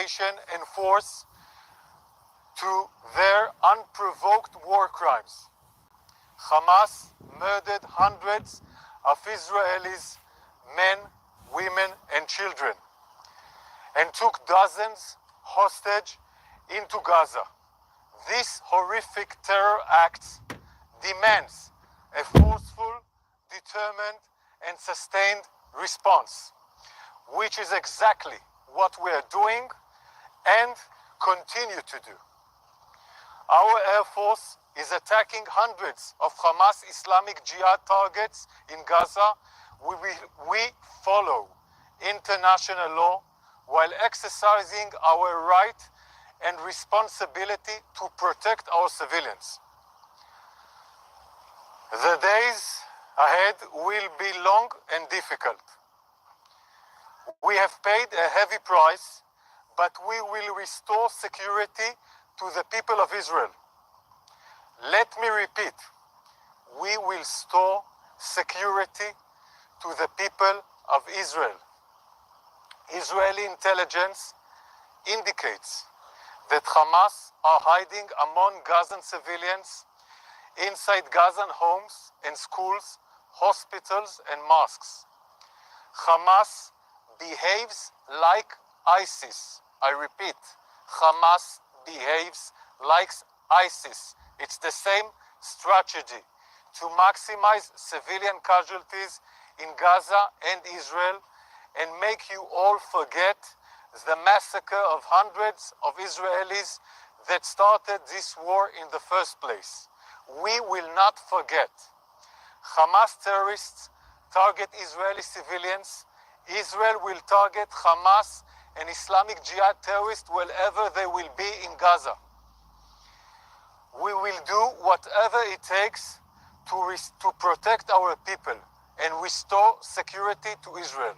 determination and force to their unprovoked war crimes. Hamas murdered hundreds of Israelis, men, women, and children, and took dozens hostage into Gaza. This horrific terror act demands a forceful, determined, and sustained response, which is exactly what we are doing and continue to do. Our Air Force is attacking hundreds of Hamas Islamic Jihad targets in Gaza. We follow international law while exercising our right and responsibility to protect our civilians. The days ahead will be long and difficult. We have paid a heavy price, but we will restore security to the people of Israel. Let me repeat, we will restore security to the people of Israel. Israeli intelligence indicates that Hamas are hiding among Gazan civilians inside Gazan homes and schools, hospitals and mosques. Hamas behaves like ISIS. I repeat, Hamas behaves like ISIS. It's the same strategy to maximize civilian casualties in Gaza and Israel and make you all forget the massacre of hundreds of Israelis that started this war in the first place. We will not forget. Hamas terrorists target Israeli civilians. Israel will target Hamas and Islamic Jihad terrorists wherever they will be in Gaza. We will do whatever it takes to protect our people and restore security to Israel.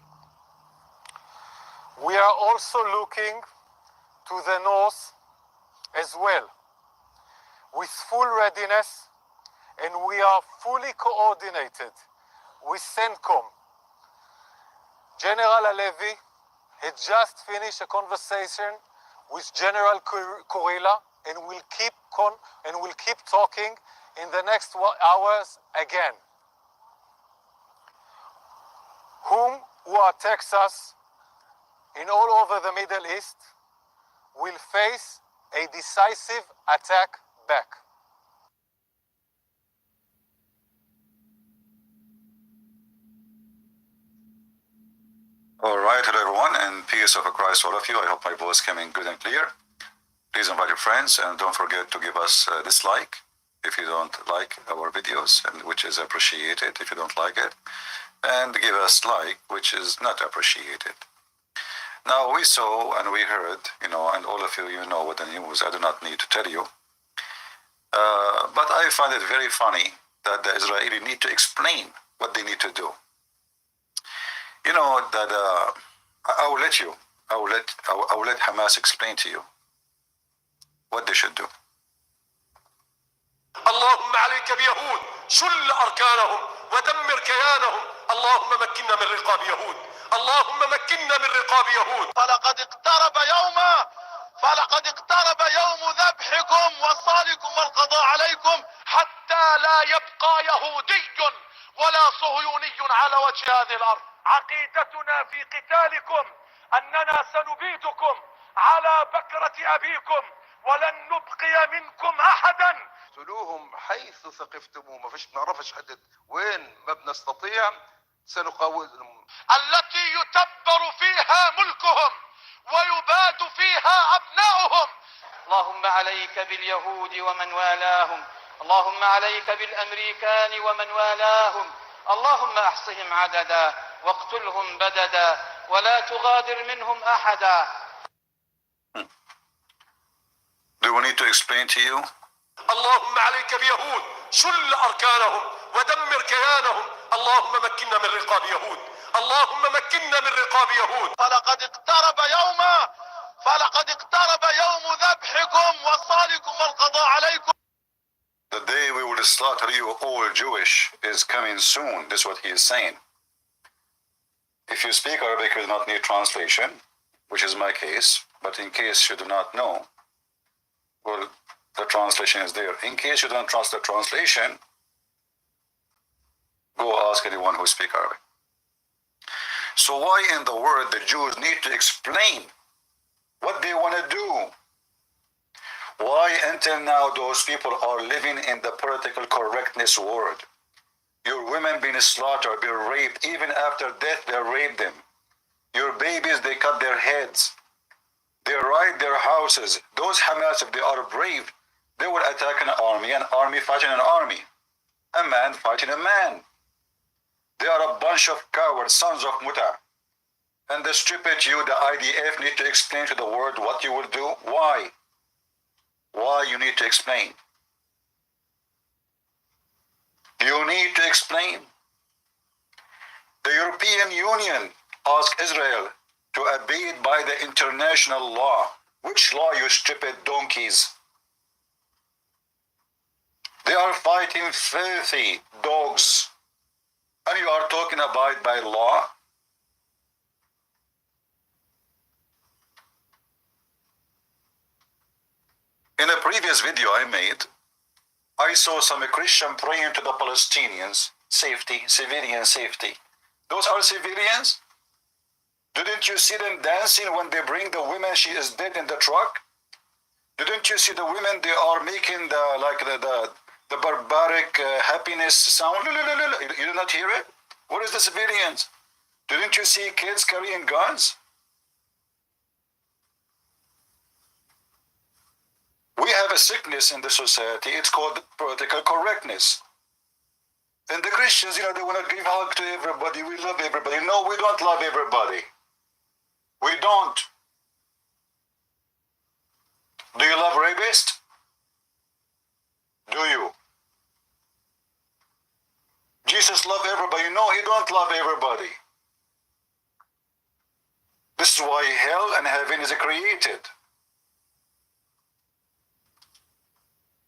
We are also looking to the north as well, with full readiness, and we are fully coordinated with CENTCOM. General Alevi had just finished a conversation with General Kurila, and we'll keep talking in the next hours again. Who attacks us in all over the Middle East will face a decisive attack back. All right, hello everyone, and peace of Christ to all of you. I hope my voice came in good and clear. Please invite your friends, and don't forget to give us a dislike if you don't like our videos, and which is appreciated if you don't like it, and give us like, which is not appreciated. Now, we saw and we heard, and all of you know what the news, I do not need to tell you. But I find it very funny that the Israeli need to explain what they need to do. You know, that I will let Hamas explain to you what they should do. اللهم عليك بيهود شل أركانهم ودمر كيانهم اللهم مكننا من رقاب يهود اللهم مكننا من رقاب يهود فلقد اقترب يوم ذبحكم وصالكم والقضاء عليكم حتى لا يبقى يهودي ولا صهيوني على وجه هذه الأرض عقيدتنا في قتالكم أننا سنبيدكم على بكرة أبيكم ولن نبقي منكم أحدا. اقتلوهم حيث ثقفتموهم، ما نعرفش حدد وين ما بنستطيع سنقاومهم. التي يتبر فيها ملكهم ويباد فيها أبناؤهم. اللهم عليك باليهود ومن والاهم، اللهم عليك بالأمريكان ومن والاهم، اللهم احصهم عددا واقتلهم بددا ولا تغادر منهم أحدا. Do we need to explain to you? اللهم عليك بيهود شل أركانهم ودمر كيانهم اللهم مكننا من رقاب يهود اللهم مكننا من رقاب يهود فلقد اقترب يوم ذبحكم وصالكم والقضاء عليكم. The day we will slaughter you all Jewish is coming soon. That's what he is saying. If you speak Arabic, you do not need translation, which is my case. but in case you do not know, well, the translation is there. In case you don't trust the translation, go ask anyone who speaks Arabic. So why in the world the Jews need to explain what they want to do? Why until now those people are living in the political correctness world? Your women being slaughtered, being raped, even after death they rape them. Your babies, they cut their heads. They ride their houses. Those Hamas, if they are brave, they will attack an army fighting an army, a man fighting a man. They are a bunch of cowards, sons of Muta. And the stupid you, the IDF, need to explain to the world what you will do. Why? Why you need to explain? You need to explain. The European Union asked Israel to abide by the international law. Which law, you stupid donkeys? They are fighting filthy dogs. And you are talking about by law? In a previous video I made, I saw some Christian praying to the Palestinians, safety, civilian safety. Those are civilians? Didn't you see them dancing when they bring the woman, she is dead in the truck? Didn't you see the women, they are making the barbaric happiness sound? You did not hear it? What is the civilians? Didn't you see kids carrying guns? We have a sickness in the society, it's called political correctness. And the Christians, they want to give hug to everybody, we love everybody. No, we don't love everybody. We don't. Do you love rapists? Do you? Jesus loved everybody. No, he don't love everybody. This is why hell and heaven is created.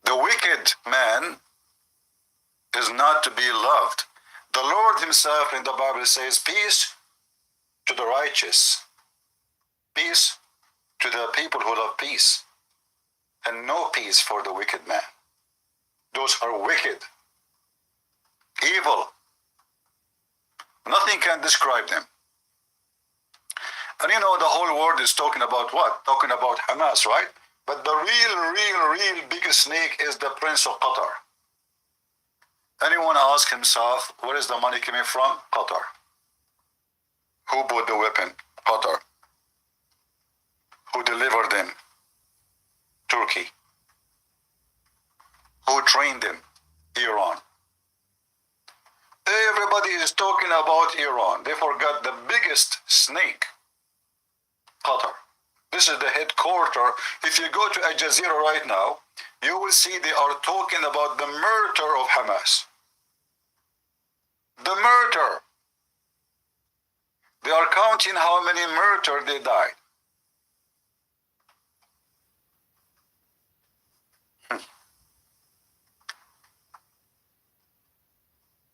The wicked man is not to be loved. The Lord himself in the Bible says, peace to the righteous, peace to the people who love peace, and no peace for the wicked man. Those are wicked, evil. Nothing can describe them. And the whole world is talking about what? Talking about Hamas, right? But the real biggest snake is the Prince of Qatar. Anyone ask himself, where is the money coming from? Qatar. Who bought the weapon? Qatar. Who delivered them? Turkey. Who trained them? Iran. Everybody is talking about Iran. They forgot the biggest snake, Qatar. This is the headquarters. If you go to Al Jazeera right now, you will see they are talking about the murder of Hamas. The murder. They are counting how many murdered they died.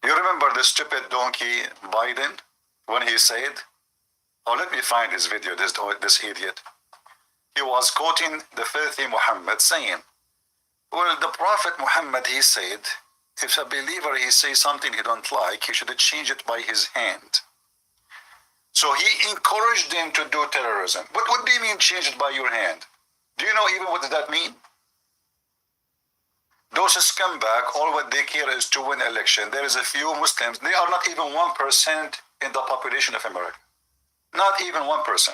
You remember the stupid donkey Biden when he said, let me find his video, this idiot. He was quoting the filthy Muhammad saying, well, the Prophet Muhammad, he said, if a believer, he says something he don't like, he should change it by his hand. So he encouraged them to do terrorism. But what do you mean change it by your hand? Do you know even what does that mean? Those scumbag, all what they care is to win election. There is a few Muslims, they are not even 1% in the population of America. Not even 1%.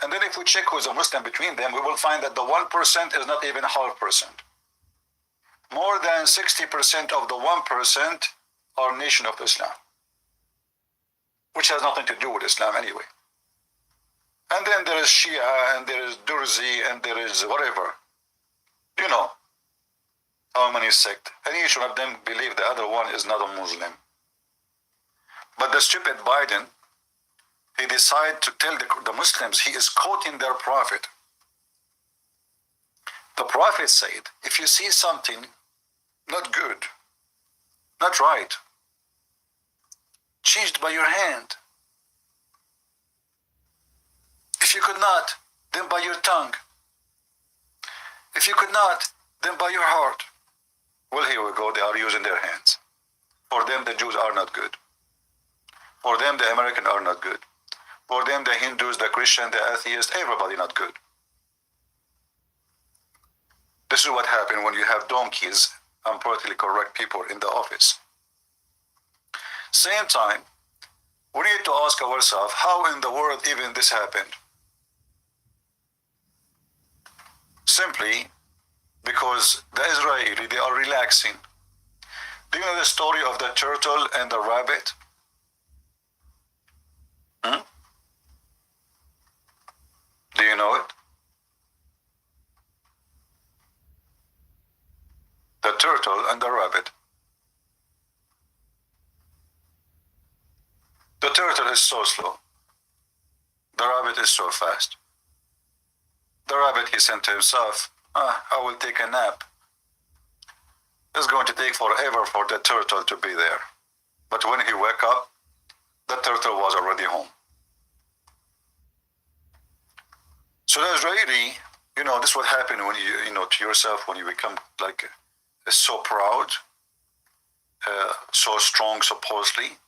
And then if we check who's a Muslim between them, we will find that the 1% is not even 0.5%. More than 60% of the 1% are Nation of Islam, which has nothing to do with Islam anyway. And then there is Shia, and there is Durzi, and there is whatever. How many sects? And each one of them believe the other one is not a Muslim. But the stupid Biden, he decided to tell the Muslims he is quoting their prophet. The prophet said, if you see something not good, not right, change it by your hand. If you could not, then by your tongue. If you could not, then by your heart. Well, here we go. They are using their hands. For them, the Jews are not good. For them, the Americans are not good. For them, the Hindus, the Christians, the atheists, everybody not good. This is what happened when you have donkeys and politically correct people in the office. Same time, we need to ask ourselves, how in the world even this happened? Simply because the Israeli, they are relaxing. Do you know the story of the turtle and the rabbit? Do you know it? The turtle and the rabbit. The turtle is so slow. The rabbit is so fast. The rabbit, he said to himself, I will take a nap. It's going to take forever for the turtle to be there. But when he woke up, the turtle was already home. So the Israeli, this is what happened when you, to yourself, when you become like so proud, so strong supposedly,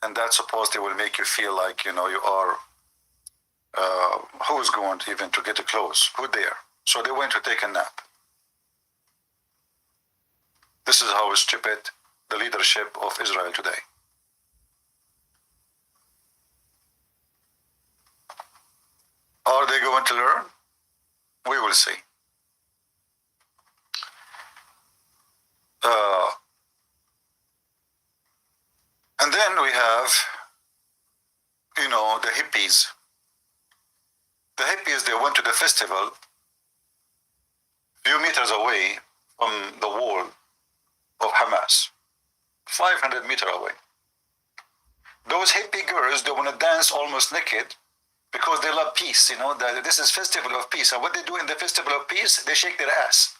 and that supposedly will make you feel like, you are, who's going to even to get close? Who dare? So they went to take a nap. This is how stupid the leadership of Israel today. Are they going to learn? We will see. And then we have, the hippies. The hippies, they went to the festival a few meters away from the wall of Hamas, 500 meters away. Those hippie girls, they want to dance almost naked because they love peace, this is festival of peace. And what they do in the festival of peace, they shake their ass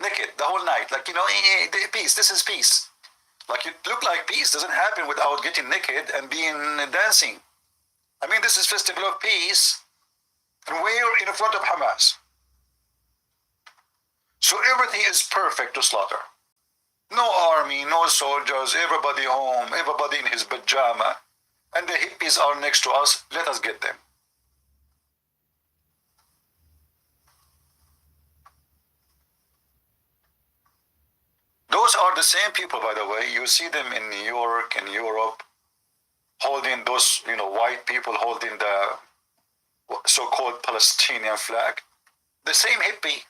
naked the whole night, like, peace, this is peace. Like, it look like peace doesn't happen without getting naked and being dancing. I mean, this is festival of peace, and we're in front of Hamas. So everything is perfect to slaughter. No army, no soldiers, everybody home, everybody in his pajama, and the hippies are next to us. Let us get them. Those are the same people, by the way. You see them in New York and Europe, holding those, white people holding the so-called Palestinian flag. The same hippie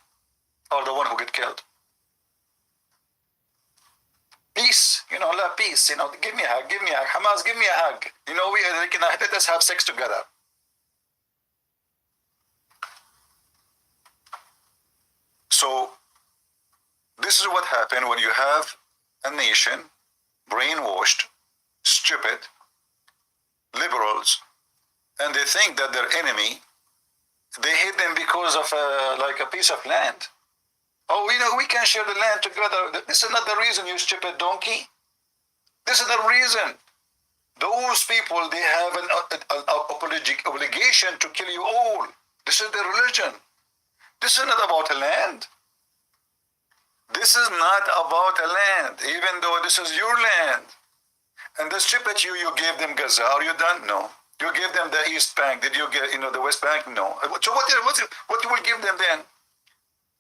are the one who get killed. Peace, love peace, give me a hug, Hamas, give me a hug. Let us have sex together. So, this is what happened when you have a nation brainwashed, stupid, liberals, and they think that their enemy, they hate them because of like a piece of land. Oh, we can share the land together. This is not the reason, you stupid donkey. This is the reason. Those people, they have an obligation to kill you all. This is their religion. This is not about a land. This is not about a land, even though this is your land. And the stupid you gave them Gaza. Are you done? No. You gave them the East Bank. Did you get, the West Bank? No. So what you will give them then?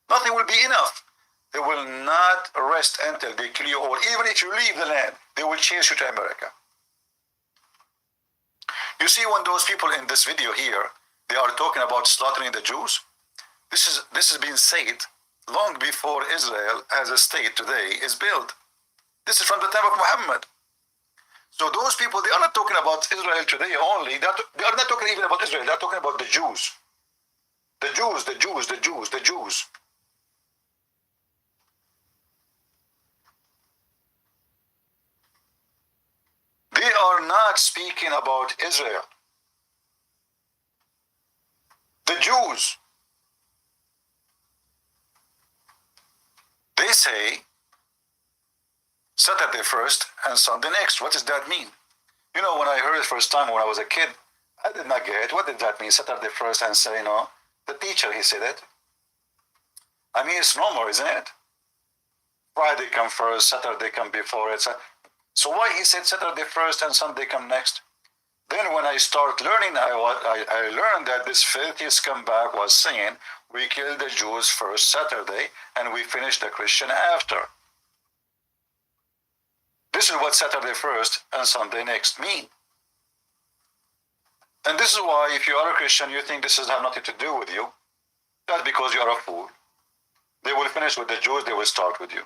Nothing will be enough. They will not rest until they kill you all. Even if you leave the land, they will chase you to America. You see, when those people in this video here, they are talking about slaughtering the Jews, this has been said long before Israel as a state today is built. This is from the time of Muhammad. So those people, they are not talking about Israel today only. They are not talking even about Israel. They are talking about the Jews. The Jews, the Jews, the Jews, the Jews. They are not speaking about Israel. The Jews. They say Saturday first and Sunday next. What does that mean? When I heard it first time when I was a kid, I did not get it. What did that mean? Saturday first and say, The teacher, he said it. I mean, it's normal, isn't it? Friday come first, Saturday come before it. So why he said Saturday first and Sunday come next? Then when I start learning, I learned that this filthy scumbag was saying, we killed the Jews first Saturday and we finished the Christian after. This is what Saturday first and Sunday next mean. And this is why if you are a Christian, you think this has nothing to do with you. That's because you are a fool. They will finish with the Jews, they will start with you.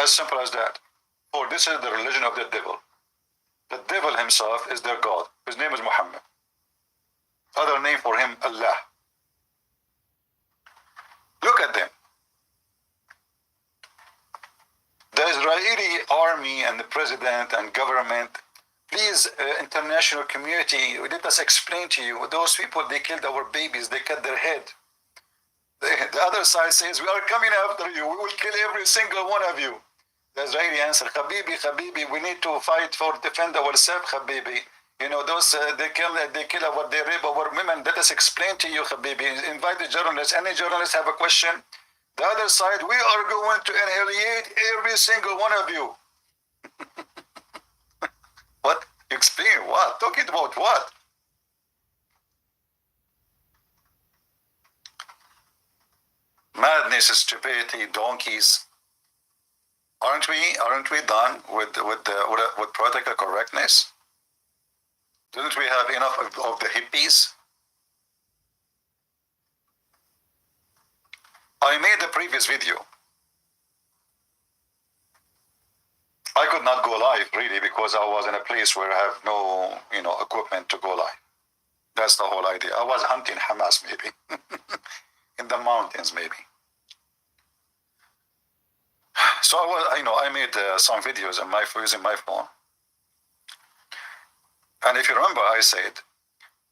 As simple as that. For this is the religion of the devil. The devil himself is their God. His name is Muhammad. Other name for him, Allah. Look at them. The Israeli army and the president and government, please, international community, let us explain to you, those people, they killed our babies, they cut their head. The other side says, we are coming after you, we will kill every single one of you. The Israeli answer, Habibi, Habibi, we need to fight for defend ourselves, Habibi. You know, those, they kill they rape our women. Let us explain to you, Habibi. Invite the journalists. Any journalists have a question? The other side, we are going to annihilate every single one of you. What? Explain what? Talking about what? Madness, stupidity, donkeys. Aren't we done with political correctness? Didn't we have enough of the hippies? I made the previous video. I could not go live really because I was in a place where I have no, equipment to go live. That's the whole idea. I was hunting Hamas maybe, in the mountains maybe. So I made some videos using my phone. And if you remember, I said,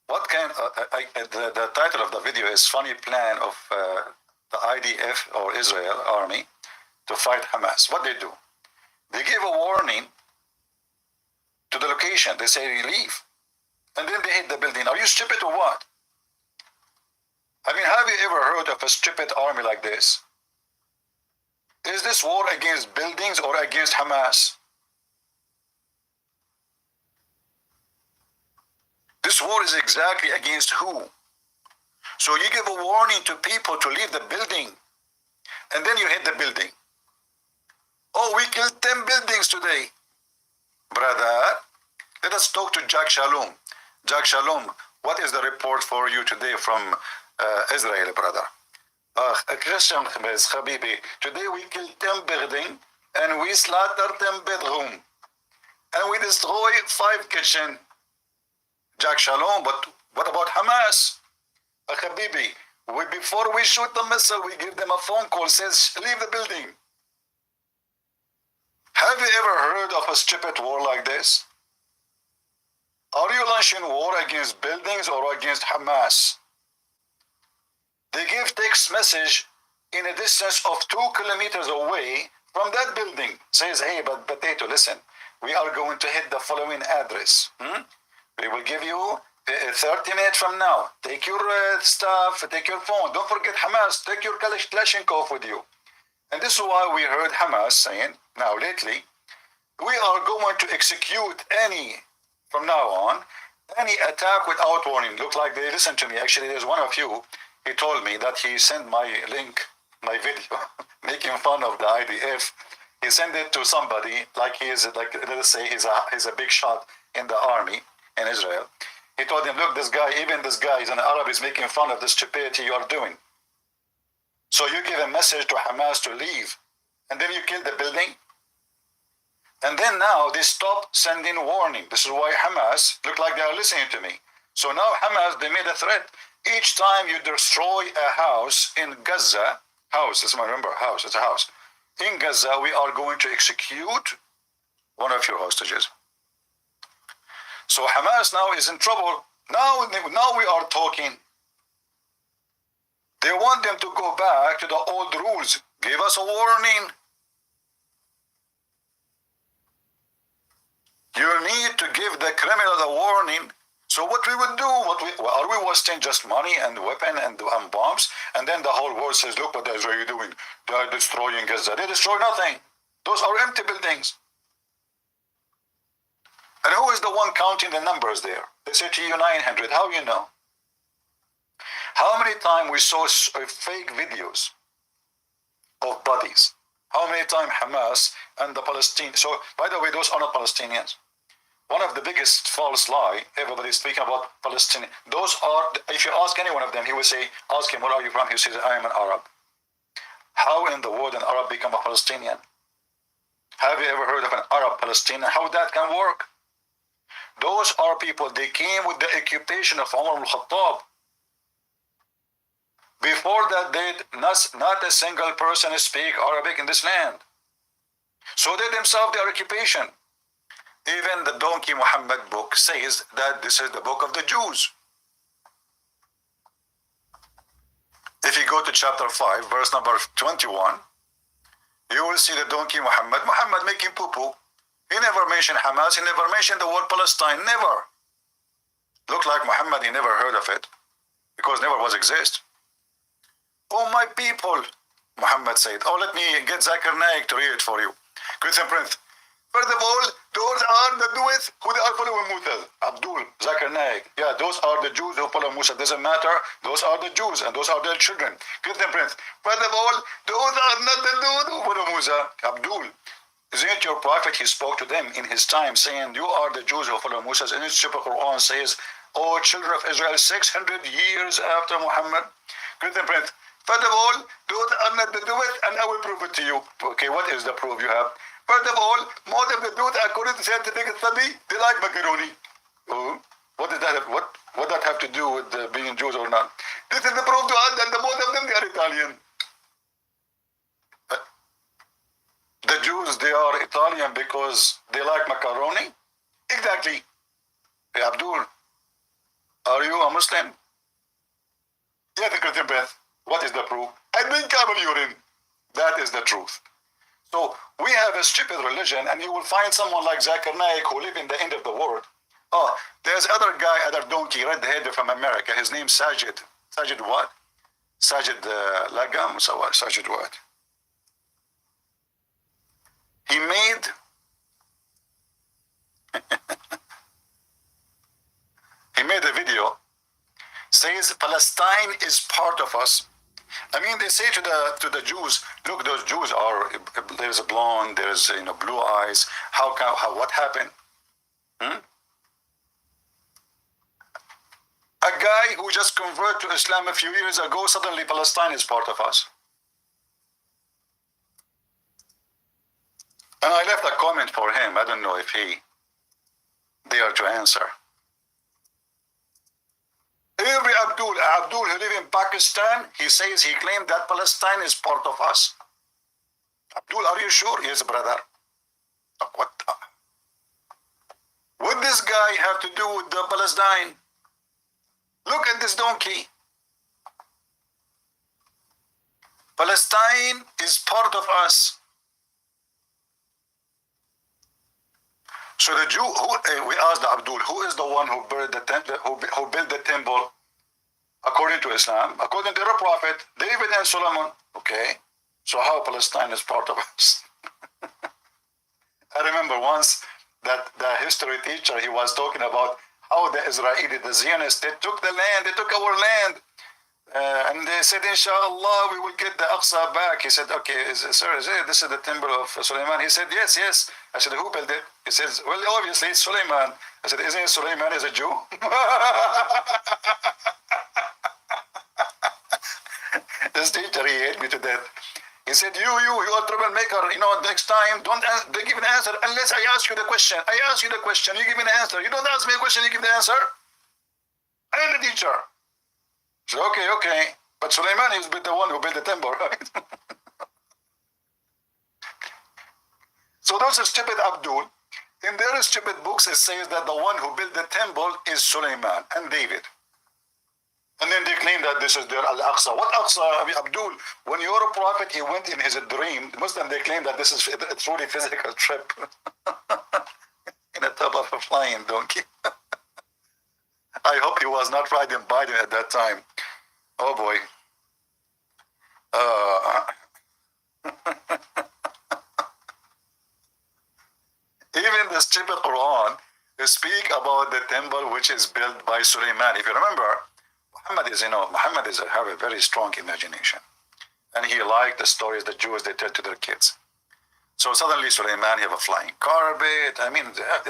the title of the video is Funny Plan of the IDF or Israel army to fight Hamas. What they do? They give a warning to the location. They say, leave. And then they hit the building. Are you stupid or what? I mean, have you ever heard of a stupid army like this? Is this war against buildings or against Hamas? This war is exactly against who? So you give a warning to people to leave the building, and then you hit the building. Oh, we killed 10 buildings today. Brother, let us talk to Jack Shalom. Jack Shalom, what is the report for you today from Israel, brother? Christian Habibi, today we killed 10 buildings, and we slaughtered 10 bedrooms, and we destroy 5 kitchens. Jack Shalom, but what about Hamas? Habibi, before we shoot the missile, we give them a phone call, says, leave the building. Have you ever heard of a stupid war like this? Are you launching war against buildings or against Hamas? They give text message in a distance of 2 kilometers away from that building. Says, hey, but potato, listen, we are going to hit the following address. We will give you 30 minutes from now. Take your stuff, take your phone. Don't forget Hamas, take your Kalashnikov with you. And this is why we heard Hamas saying, now lately, we are going to execute from now on, any attack without warning. Look like they listen to me. Actually, there's one of you, he told me that he sent my link, my video, making fun of the IDF. He sent it to somebody, like he is, like, let's say he's a big shot in the army in Israel. He told him, look, even this guy is an Arab, is making fun of the stupidity you are doing. So you give a message to Hamas to leave, and then you kill the building. And then now they stop sending warning. This is why Hamas look like they are listening to me. So now Hamas, they made a threat. Each time you destroy a house in Gaza, it's a house. In Gaza, we are going to execute one of your hostages. So Hamas now is in trouble. Now we are talking. They want them to go back to the old rules. Give us a warning. You need to give the criminal a warning So what we would do, are we wasting just money and weapon and bombs? And then the whole world says, look what the Israeli are doing. They are destroying Gaza. They destroy nothing. Those are empty buildings. And who is the one counting the numbers there? They say to you 900. How you know? How many times we saw fake videos of bodies? How many times Hamas and the Palestinians? So, by the way, those are not Palestinians. One of the biggest false lie, everybody is speaking about Palestinians. Those are, if you ask any one of them, he will say, ask him, where are you from? He says, I am an Arab. How in the world an Arab become a Palestinian? Have you ever heard of an Arab Palestinian? How that can work? Those are people, they came with the occupation of Umar al-Khattab. Before that date, not a single person speak Arabic in this land. So they themselves, their occupation. Even the Donkey Muhammad book says that this is the book of the Jews. If you go to chapter 5, verse number 21, you will see the Donkey Muhammad making poo-poo. He never mentioned Hamas, he never mentioned the word Palestine, never. Looked like Muhammad, he never heard of it, because never was exist. Oh my people, Muhammad said. Oh, let me get Zakir Naik to read it for you. Christian Prince. First of all, those are the Jews who are following Musa. Abdul, Zakir Naik. Yeah, those are the Jews who follow Musa. Doesn't matter. Those are the Jews and those are their children. Christian Prince. First of all, those are not the Jews who follow Musa. Abdul. Isn't it your prophet? He spoke to them in his time saying, you are the Jews who follow Musa. And his Quran says, oh, children of Israel, 600 years after Muhammad. Christian Prince. First of all, those are not the Jews, and I will prove it to you. Okay, what is the proof you have? First of all, most of the Jews, according to scientific study, they like macaroni. Oh, what does that have, what that have to do with being Jews or not? This is the proof to us that the most of them, they are Italian. The Jews, they are Italian because they like macaroni? Exactly. Hey, Abdul, are you a Muslim? Yeah, the Christian Beth. What is the proof? I drink camel urine. That is the truth. So we have a stupid religion, and you will find someone like Zakir Naik who live in the end of the world. Oh, there's other guy, other donkey, red-headed from America. His name's Sajid. Sajid what? Sajid Lagam? Sajid what? He made a video, says Palestine is part of us. I mean, they say to the Jews, look, those Jews are, there's a blonde, there's blue eyes. What happened? A guy who just converted to Islam a few years ago, suddenly Palestine is part of us. And I left a comment for him. I don't know if he dare to answer. Every Abdul who lives in Pakistan, he says he claimed that Palestine is part of us. Abdul, are you sure? Yes, brother. What this guy have to do with the Palestine? Look at this donkey. Palestine is part of us. So the Jew, we asked Abdul, who is the one who built the temple, who built the temple according to Islam, according to the prophet David and Solomon? Okay, so how Palestine is part of us? I remember once that the history teacher, he was talking about how the Israeli, the Zionists, they took the land, they took our land. And they said, inshallah, we will get the Aqsa back. He said, okay, sir, this is the temple of Suleiman? He said, yes, yes. I said, who built it? He says, well, obviously it's Suleiman. I said, isn't it Suleiman is a Jew? This teacher, he hate me to death. He said, you are a troublemaker. Next time, don't give an answer unless I ask you the question. I ask you the question, you give me an answer. You don't ask me a question, you give the answer. I am the teacher. So, okay. But Suleiman is the one who built the temple, right? So those are stupid Abdul. In their stupid books, it says that the one who built the temple is Suleiman and David. And then they claim that this is their Al-Aqsa. What Aqsa? I mean, Abdul, when you're a prophet, he went in his dream. Muslim, they claim that this is a truly physical trip. In the top of a flying donkey. I hope he was not riding Biden at that time. Oh boy. Even the stupid Quran speak about the temple which is built by Suleiman. If you remember, Muhammad have a very strong imagination, and he liked the stories the Jews they tell to their kids. So suddenly Suleiman have a flying carpet. I mean,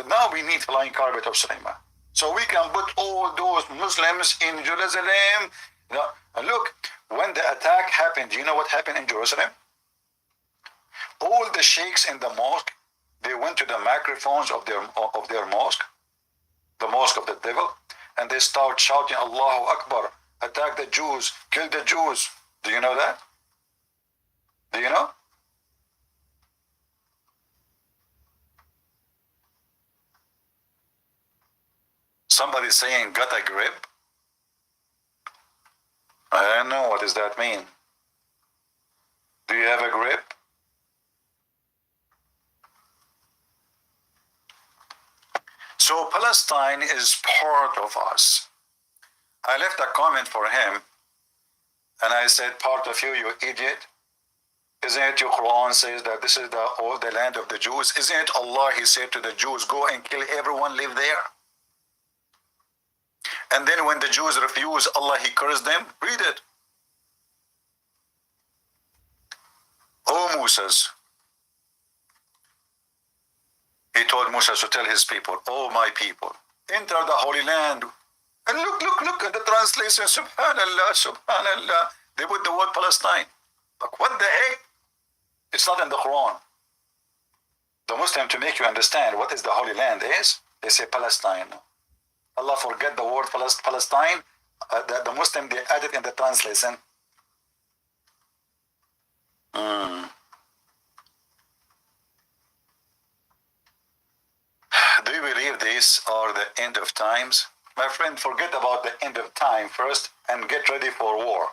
now we need flying carpet of Suleiman, so we can put all those Muslims in Jerusalem. And look, when the attack happened, do you know what happened in Jerusalem? All the sheikhs in the mosque, they went to the microphones of their mosque, the mosque of the devil, and they start shouting, Allahu Akbar, attack the Jews, kill the Jews. Do you know that? Do you know? Somebody saying, got a grip? I don't know, what does that mean? Do you have a grip? So Palestine is part of us. I left a comment for him, and I said, part of you, you idiot. Isn't it your Quran says that this is all the land of the Jews? Isn't it Allah, he said to the Jews, go and kill everyone, live there? And then when the Jews refuse, Allah, he cursed them. Read it. Oh, Moses. He told Moses to tell his people, oh, my people, enter the Holy Land. And look at the translation, subhanallah, subhanallah. They put the word Palestine. Like, what the heck? It's not in the Quran. The Muslim, to make you understand what is the Holy Land is, they say Palestine. Allah forget the word Palestine. The Muslim, they add it in the translation. Do you believe these are the end of times? My friend, forget about the end of time first and get ready for war.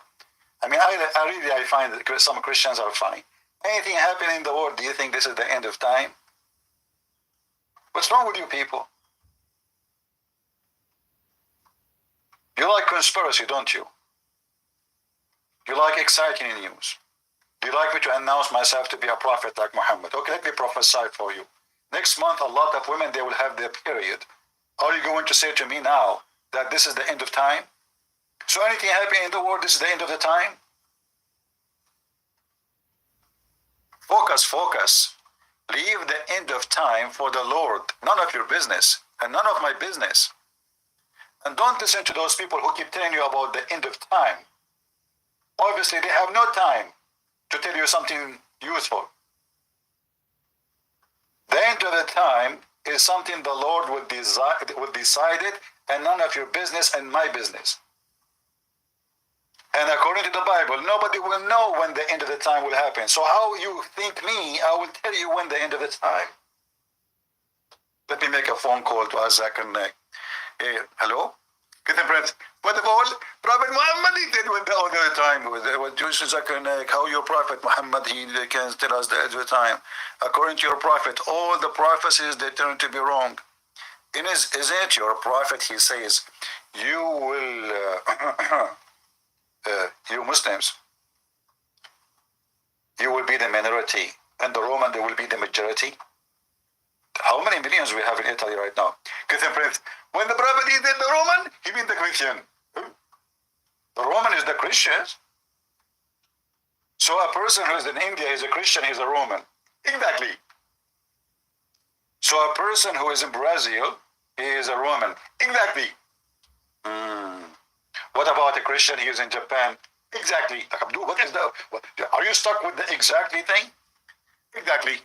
I mean, I find that some Christians are funny. Anything happening in the world, do you think this is the end of time? What's wrong with you people? You like conspiracy, don't you? You like exciting news. Do you like me to announce myself to be a prophet like Muhammad? Okay, let me prophesy for you. Next month, a lot of women, they will have their period. Are you going to say to me now that this is the end of time? So anything happening in the world, this is the end of the time? Focus. Leave the end of time for the Lord. None of your business and none of my business. And don't listen to those people who keep telling you about the end of time. Obviously, they have no time to tell you something useful. The end of the time is something the Lord will decide it, and none of your business and my business. And according to the Bible, nobody will know when the end of the time will happen. So how you think me, I will tell you when the end of the time. Let me make a phone call to Isaac and hey, hello? Get the friends. What of all? Prophet Muhammad, he did when the end of the time was Jewish how your Prophet Muhammad, he can tell us the end of the time. According to your Prophet, all the prophecies, they turn to be wrong. Isn't it your Prophet, he says, you will... you Muslims, you will be the minority, and the Roman, they will be the majority. How many millions we have in Italy right now? When the Prophet is the Roman, he means the Christian. The Roman is the Christians. So a person who is in India is a Christian, he's a Roman. Exactly. So a person who is in Brazil, he is a Roman. Exactly. What about a Christian who is in Japan? Exactly. What is the? Are you stuck with the exactly thing? Exactly.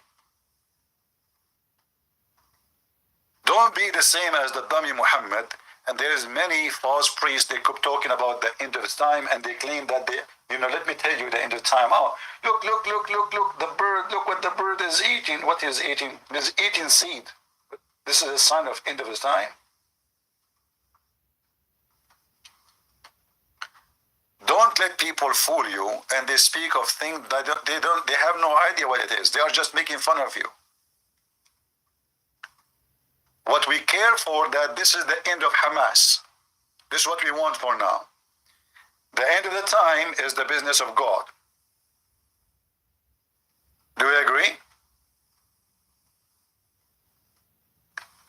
Don't be the same as the dummy Muhammad. And there is many false priests. They keep talking about the end of time, and they claim that they, let me tell you the end of time. Oh, look! The bird. Look what the bird is eating. What is eating? It's eating seed. This is a sign of end of the time. Don't let people fool you, and they speak of things that they have no idea what it is. They are just making fun of you. What we care for, that this is the end of Hamas. This is what we want for now. The end of the time is the business of God. Do we agree?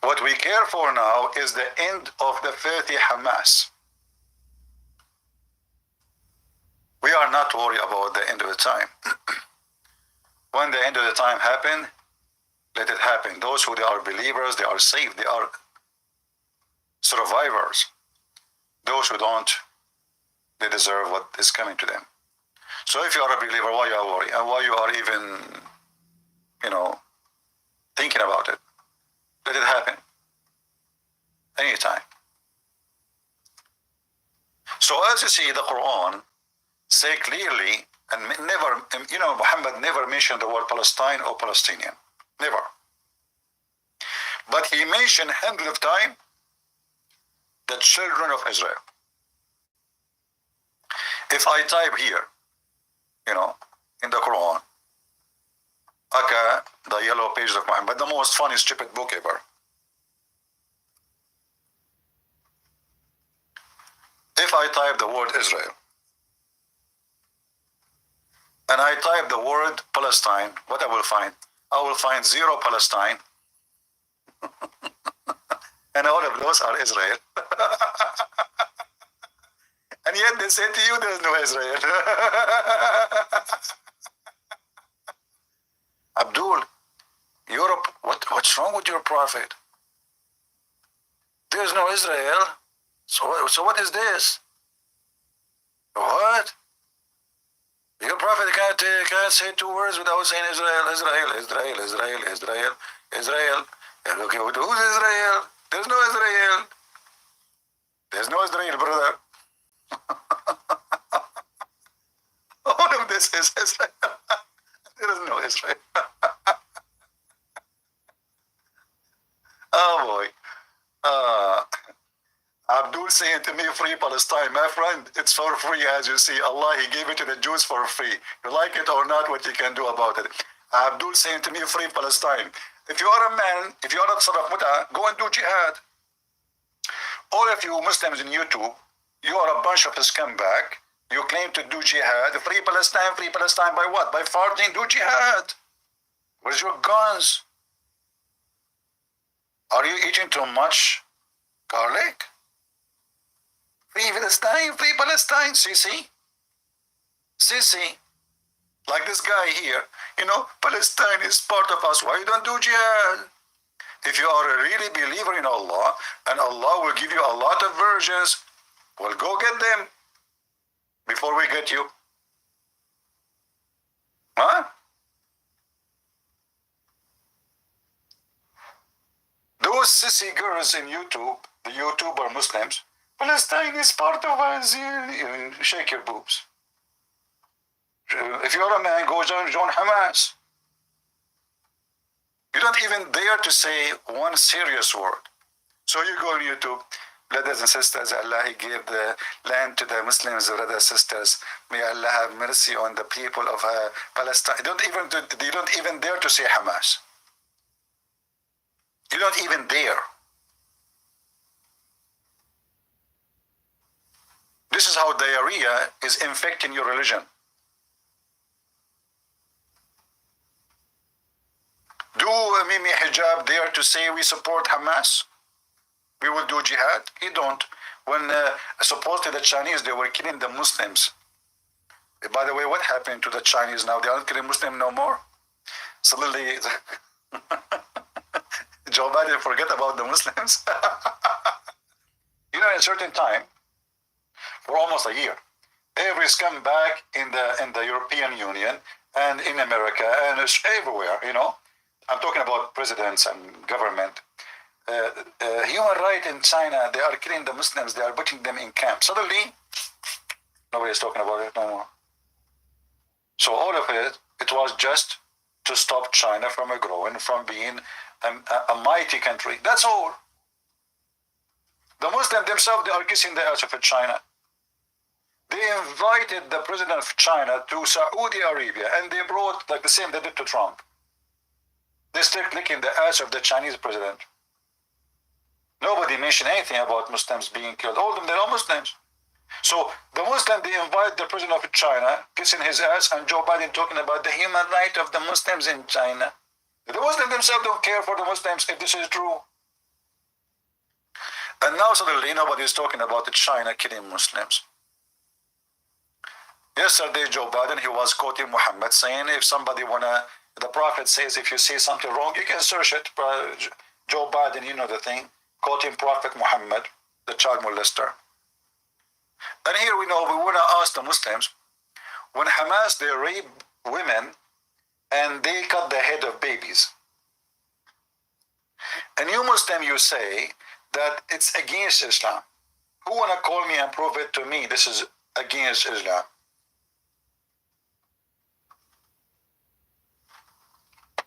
What we care for now is the end of the filthy Hamas. We are not worried about the end of the time. When the end of the time happens, let it happen. Those who they are believers, they are saved, they are survivors. Those who don't, they deserve what is coming to them. So if you are a believer, why you are worried? And why you are even, thinking about it? Let it happen. Anytime. So as you see, the Quran say clearly, and never, Muhammad never mentioned the word Palestine or Palestinian. Never. But he mentioned hundreds of times the children of Israel. If I type here, in the Quran, Aka, the yellow page of Muhammad, the most funny, stupid book ever. If I type the word Israel, and I type the word Palestine, what I will find? I will find 0 Palestine, and all of those are Israel. And yet they say to you there is no Israel. Abdul, Europe, what's wrong with your prophet? There is no Israel. So what is this? What? Your prophet can't say 2 words without saying Israel, Israel, Israel, Israel, Israel, Israel. Okay, who's Israel? There's no Israel. There's no Israel, brother. All of this is Israel. There is no Israel. Oh boy. Abdul saying to me, free Palestine. My friend, it's for free, as you see. Allah, He gave it to the Jews for free. You like it or not, what you can do about it. Abdul saying to me, free Palestine. If you are a man, if you are a son of Muta, go and do jihad. All of you Muslims in YouTube, you are a bunch of scumbag. You claim to do jihad. Free Palestine by what? By farting, do jihad. Where's your guns? Are you eating too much garlic? Free Palestine, Sisi. Like this guy here, Palestine is part of us. Why you don't do jihad? If you are a really believer in Allah, and Allah will give you a lot of versions, well, go get them before we get you. Huh? Those sissy girls in YouTube, the YouTuber Muslims, Palestine is part of us. Shake your boobs. If you're a man, go join Hamas. You don't even dare to say one serious word. So you go on YouTube, brothers and sisters, Allah, He gave the land to the Muslims, brothers and sisters. May Allah have mercy on the people of Palestine. You don't even dare to say Hamas. You don't even dare. This is how diarrhea is infecting your religion. Do Mimi Hijab dare to say we support Hamas? We will do jihad? He don't. When supposedly the Chinese, they were killing the Muslims. By the way, what happened to the Chinese now? They aren't killing Muslims no more. Suddenly, Joe Biden forget about the Muslims. In a certain time, for almost a year, every scumbag in the European Union and in America and everywhere, I'm talking about presidents and government. Human rights in China, they are killing the Muslims, they are putting them in camps. Suddenly, nobody is talking about it no more. So all of it was just to stop China from growing, from being a mighty country. That's all. The Muslims themselves, they are kissing the ass of China. They invited the president of China to Saudi Arabia, and they brought like the same they did to Trump. They still licking the ass of the Chinese president. Nobody mentioned anything about Muslims being killed. All of them, they're not Muslims. So the Muslim, they invite the president of China, kissing his ass, and Joe Biden talking about the human right of the Muslims in China. The Muslims themselves don't care for the Muslims if this is true. And now suddenly nobody is talking about China killing Muslims. Yesterday, Joe Biden, he was quoting Muhammad saying, if somebody the Prophet says, if you see something wrong, you can search it. Joe Biden, you know the thing, quoting Prophet Muhammad, the child molester. And here we know, we want to ask the Muslims, when Hamas, they rape women and they cut the head of babies. And you Muslim, you say that it's against Islam. Who want to call me and prove it to me this is against Islam?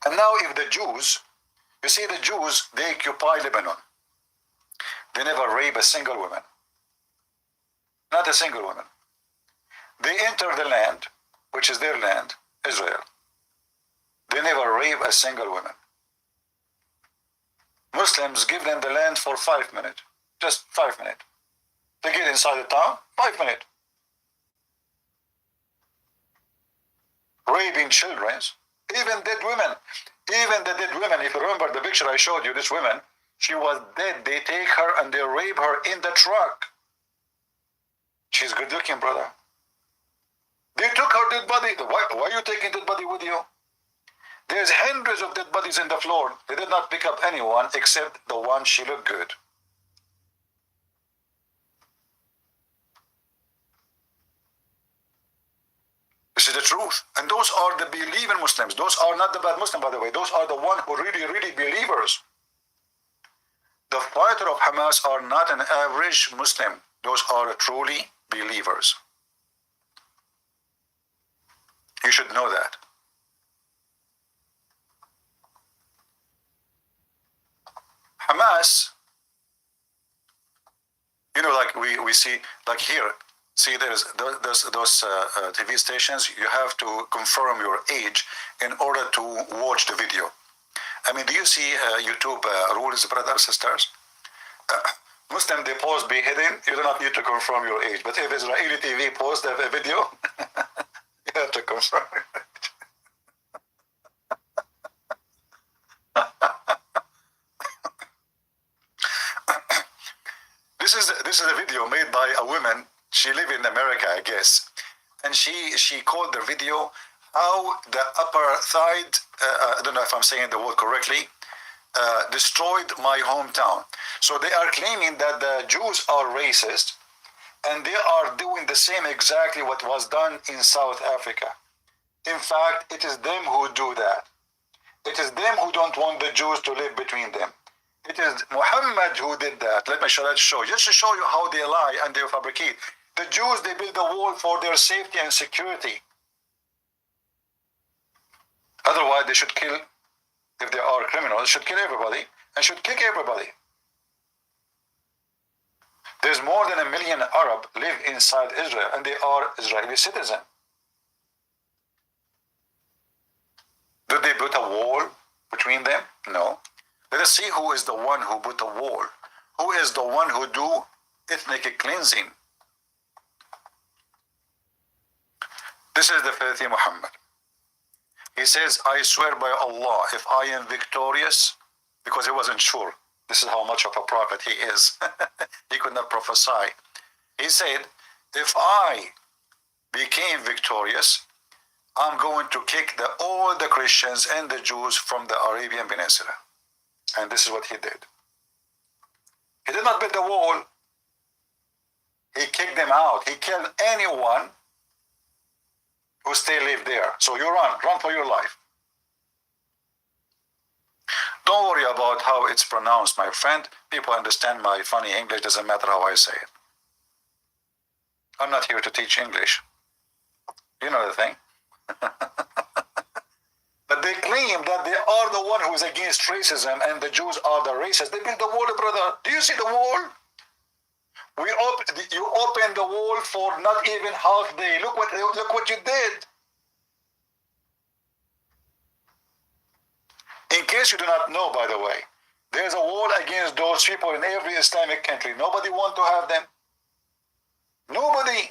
And now if the Jews, you see the Jews, they occupy Lebanon. They never rape a single woman. Not a single woman. They enter the land, which is their land, Israel. They never rape a single woman. Muslims give them the land for 5 minutes. Just 5 minutes. They get inside the town, 5 minutes. Raping children, even dead women. Even the dead women, if you remember the picture I showed you, this woman, she was dead. They take her and they rape her in the truck. She's good looking, brother. They took her dead body. Why are you taking dead body with you? There's hundreds of dead bodies in the floor. They did not pick up anyone except the one she looked good. This is the truth. And those are the believing Muslims. Those are not the bad Muslims, by the way. Those are the ones who really, really believers. The fighter of Hamas are not an average Muslim. Those are truly believers. You should know that. Hamas, you know, like we see, like here, see there's those TV stations, you have to confirm your age in order to watch the video. I mean, do you see YouTube rules, brothers, sisters? Muslim, they post beheading, you do not need to confirm your age. But if Israeli TV posts a video, you have to confirm it. This is a video made by a woman. She lives in America, I guess, and she called the video how the upper thigh, I don't know if I'm saying the word correctly, destroyed my hometown. So they are claiming that the Jews are racist, and they are doing the same exactly what was done in South Africa. In fact, it is them who do that. It is them who don't want the Jews to live between them. It is Muhammad who did that. Let me show you, just to show you how they lie and they fabricate. The Jews, they build a wall for their safety and security. Otherwise, they should kill, if they are criminals, should kill everybody and should kick everybody. There's more than 1 million Arab live inside Israel, and they are Israeli citizens. Did they put a wall between them? No. Let us see who is the one who put a wall. Who is the one who do ethnic cleansing? This is the filthy Muhammad. He says, I swear by Allah, if I am victorious, because he wasn't sure. This is how much of a prophet he is. He could not prophesy. He said, if I became victorious, I'm going to kick all the Christians and the Jews from the Arabian Peninsula. And this is what he did. He did not build the wall. He kicked them out. He killed anyone who live there. So you run for your life. Don't worry about how it's pronounced, my friend. People understand my funny English. Doesn't matter how I say it. I'm not here to teach English. You know the thing. But they claim that they are the one who is against racism and the Jews are the racists. They built the wall, brother. Do you see the wall? You opened the wall for not even half day. Look what you did. In case you do not know, by the way, There's a wall against those people in every Islamic country. Nobody want to have them. Nobody.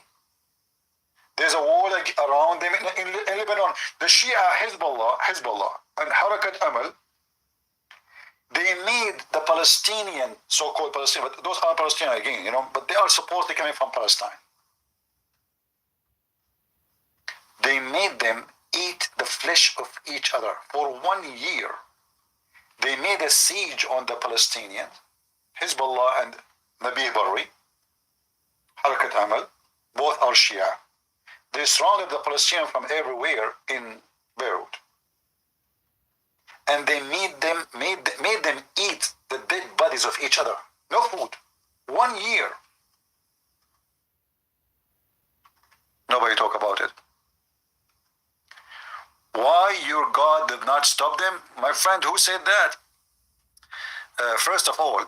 There's a wall around them in Lebanon. The Shia Hezbollah, and Harakat Amal, they made the Palestinian, so-called Palestinian, but those aren't Palestinian again, but they are supposedly coming from Palestine. They made them eat the flesh of each other for 1 year. They made a siege on the Palestinians, Hezbollah and Nabi Barri, Harakat Amal, both are Shia. They surrounded the Palestinians from everywhere in Beirut. And they made them eat the dead bodies of each other. No food. 1 year. Nobody talk about it. Why your God did not stop them? My friend, who said that? First of all,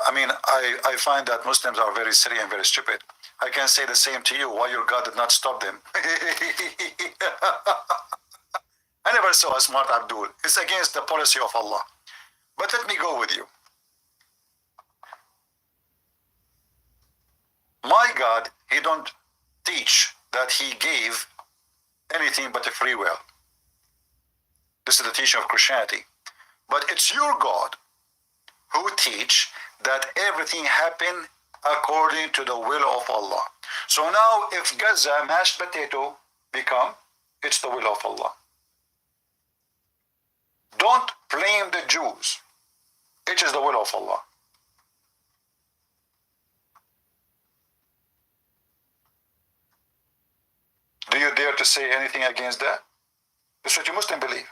I find that Muslims are very silly and very stupid. I can say the same to you. Why your God did not stop them? I never saw a smart Abdul. It's against the policy of Allah. But let me go with you. My God, He don't teach that He gave anything but a free will. This is the teaching of Christianity. But it's your God who teach that everything happened according to the will of Allah. So now if Gaza mashed potato become, it's the will of Allah. Don't blame the Jews. It is the will of Allah. Do you dare to say anything against that? That's what you Muslims believe.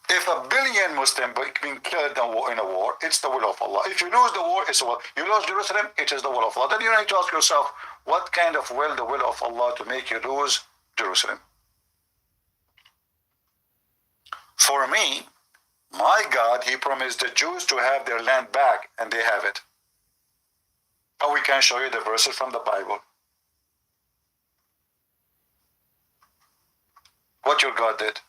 If 1 billion Muslims being killed in a war, it's the will of Allah. If you lose the war, it's the will. You lose Jerusalem, it is the will of Allah. Then you need to ask yourself, what kind of will the will of Allah to make you lose Jerusalem? For me, my God, He promised the Jews to have their land back, and they have it. And we can show you the verses from the Bible. What your God did.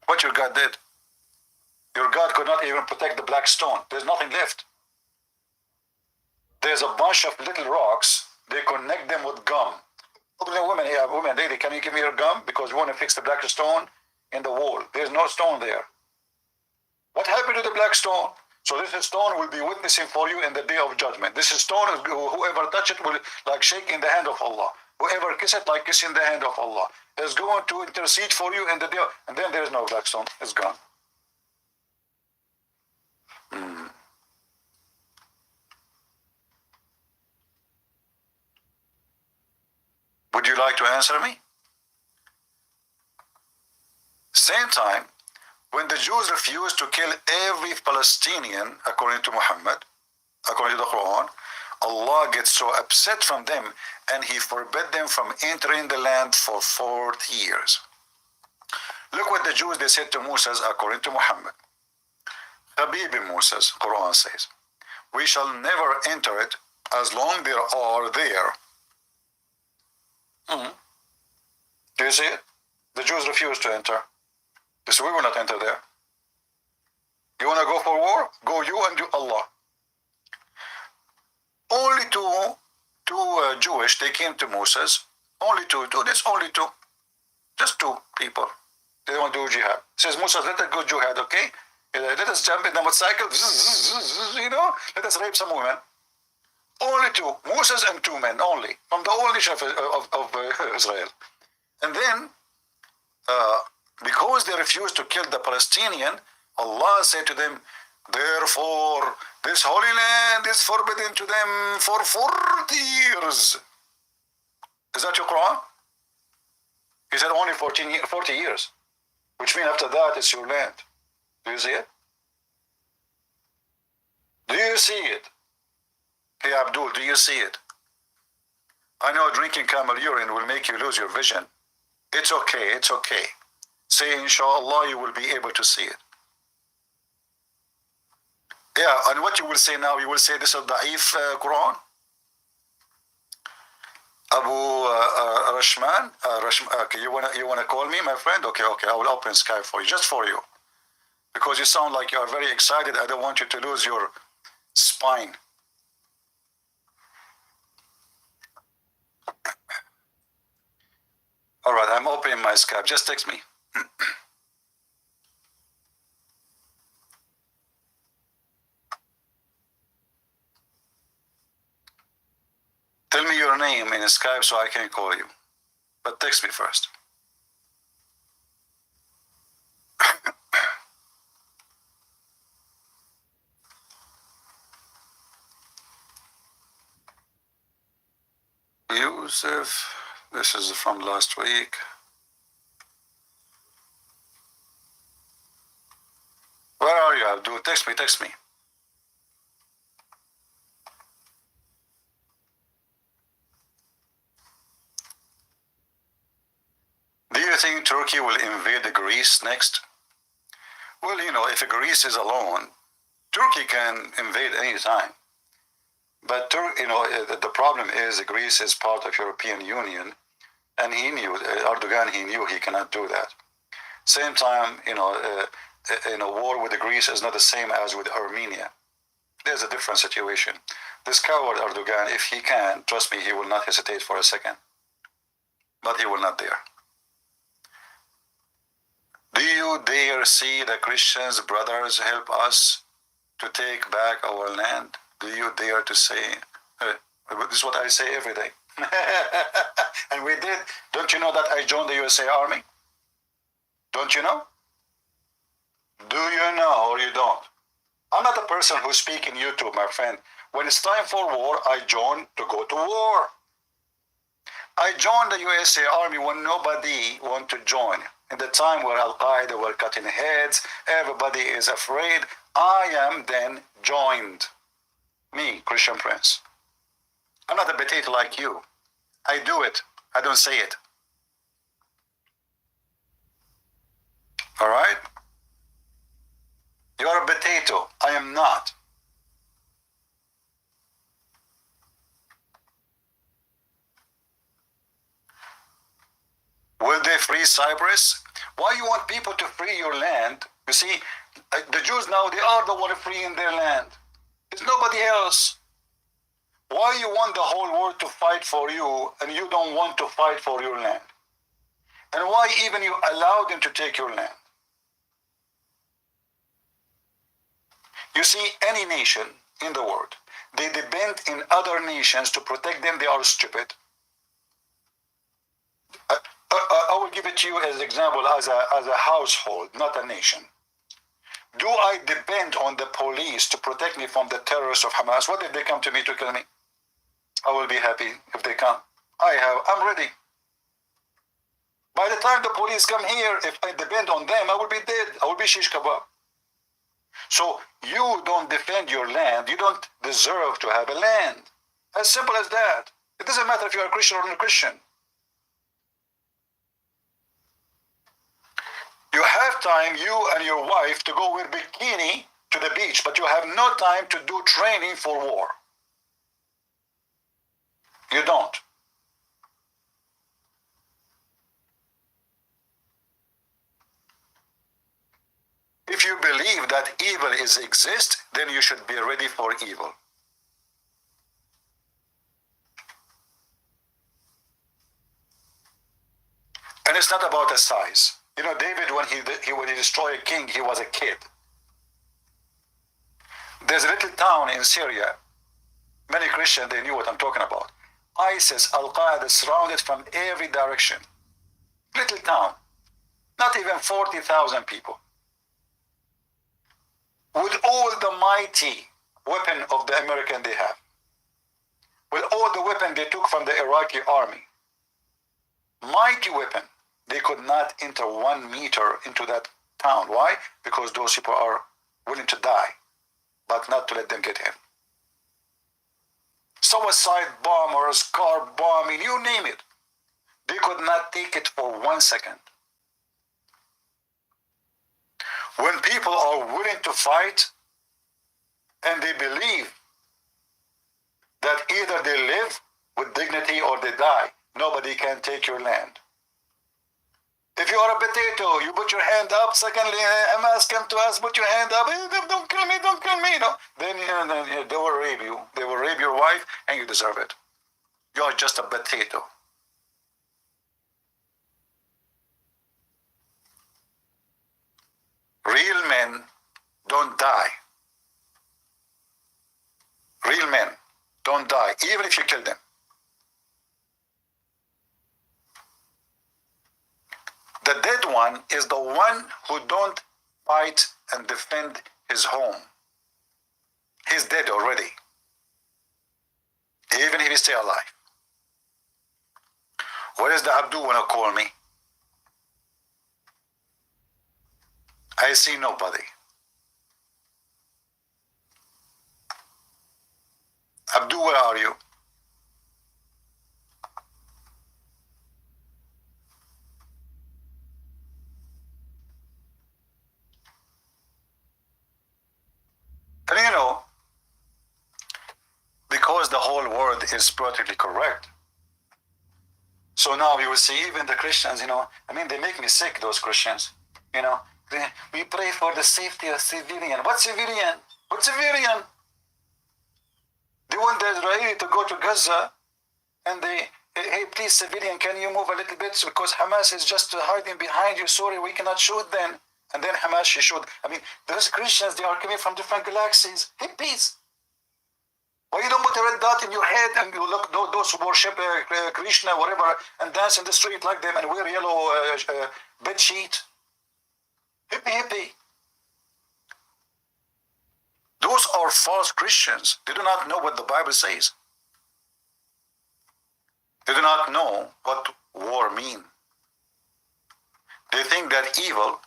What your God did. Your God could not even protect the black stone. There's nothing left. There's a bunch of little rocks. They connect them with gum. Women, lady, can you give me your gum? Because we want to fix the black stone in the wall. There's no stone there. What happened to the black stone? So this stone will be witnessing for you in the day of judgment. This stone, whoever touch it will like shake in the hand of Allah. Whoever kiss it like kissing the hand of Allah. Is going to intercede for you in the day, and then there is no black stone. It's gone. Would you like to answer me? Same time, when the Jews refused to kill every Palestinian, according to Muhammad, according to the Quran, Allah gets so upset from them and He forbid them from entering the land for 40 years. Look what the Jews, they said to Moses, according to Muhammad. Habibi Moses, Quran says, we shall never enter it as long they are there. Do you see it? The Jews refused to enter. They said, we will not enter there. You want to go for war? Go you and do Allah. Only two Jewish, they came to Moses. Only two. There's only two. Just two people. They don't do jihad. Says Moses, let us go jihad, okay? Let us jump in the motorcycle, let us rape some women. Only two. Moses and two men only. From the whole nation of Israel. And then, because they refused to kill the Palestinian, Allah said to them, therefore, this holy land is forbidden to them for 40 years. Is that your Quran? He said only 40 years. Which means after that, it's your land. Do you see it? Do you see it? Hey Abdul, do you see it? I know drinking camel urine will make you lose your vision. It's okay, it's okay. Say inshallah you will be able to see it. Yeah, and what you will say now, you will say this is da'if Quran? Abu Rashman, okay, you wanna call me, my friend? Okay, I will open Skype for you, just for you, because you sound like you are very excited. I don't want you to lose your spine. All right, I'm opening my Skype. Just text me. Tell me your name in Skype so I can call you, but text me first. Yusuf, this is from last week. Where are you, Abdul? Text me. Do you think Turkey will invade Greece next? Well, you know, if Greece is alone, Turkey can invade any time. But the problem is Greece is part of European Union, and he knew Erdogan. He knew he cannot do that. Same time, in a war with Greece is not the same as with Armenia. There's a different situation. This coward Erdogan, if he can, trust me, he will not hesitate for a second. But he will not dare. Do you dare see the Christians, brothers, help us to take back our land? Do you dare to say, this is what I say every day. And we did. Don't you know that I joined the USA Army? Don't you know? Do you know or you don't? I'm not a person who speaks in YouTube, my friend. When it's time for war, I join to go to war. I joined the USA Army when nobody wanted to join. In the time where Al-Qaeda were cutting heads, everybody is afraid. I am then joined. Me, Christian Prince. I'm not a potato like you. I do it. I don't say it. All right? You are a potato. I am not. Will they free Cyprus? Why you want people to free your land? You see, the Jews now, they are the one freeing their land. It's nobody else. Why you want the whole world to fight for you and you don't want to fight for your land? And why even you allow them to take your land? You see, any nation in the world, they depend in other nations to protect them. They are stupid. I will give it to you as an example, as a household, not a nation. Do I depend on the police to protect me from the terrorists of Hamas? What if they come to me to kill me? I will be happy if they come. I'm ready. By the time the police come here, if I depend on them, I will be dead. I will be shish kebab. So you don't defend your land. You don't deserve to have a land. As simple as that. It doesn't matter if you're a Christian or not a Christian. You have time, you and your wife, to go with bikini to the beach, but you have no time to do training for war. You don't. If you believe that evil exists, then you should be ready for evil. And it's not about the size. You know, David, when he destroyed a king, he was a kid. There's a little town in Syria. Many Christians, they knew what I'm talking about. ISIS, Al-Qaeda, surrounded from every direction. Little town. Not even 40,000 people. With all the mighty weapon of the American they have. With all the weapon they took from the Iraqi army. Mighty weapon. They could not enter 1 meter into that town. Why? Because those people are willing to die, but not to let them get in. Suicide bombers, car bombing, you name it. They could not take it for 1 second. When people are willing to fight, and they believe that either they live with dignity or they die. Nobody can take your land. If you are a potato, you put your hand up. Secondly, Hamas come to us, put your hand up. Don't kill me, don't kill me. No. Then they will rape you. They will rape your wife, and you deserve it. You are just a potato. Real men don't die. Real men don't die, even if you kill them. The dead one is the one who don't fight and defend his home. He's dead already, even if he stay alive. Where is the Abdu wanna call me? I see nobody. Abdu, where are you? And you know, because the whole world is politically correct, so now you will see even the Christians, you know, I mean, they make me sick, those Christians, you know. We pray for the safety of civilian. What civilian? What civilian? They want the Israeli to go to Gaza, and they, hey, please, civilian, can you move a little bit? Because Hamas is just hiding behind you. Sorry, we cannot shoot then. And then Hamas, she shoot. I mean, those Christians, they are coming from different galaxies. Hey, peace. Why you don't put a red dot in your head and you look those who worship Krishna, whatever, and dance in the street like them and wear yellow bed sheet? Hippie, hippie. Those are false Christians. They do not know what the Bible says. They do not know what war means. They think that evil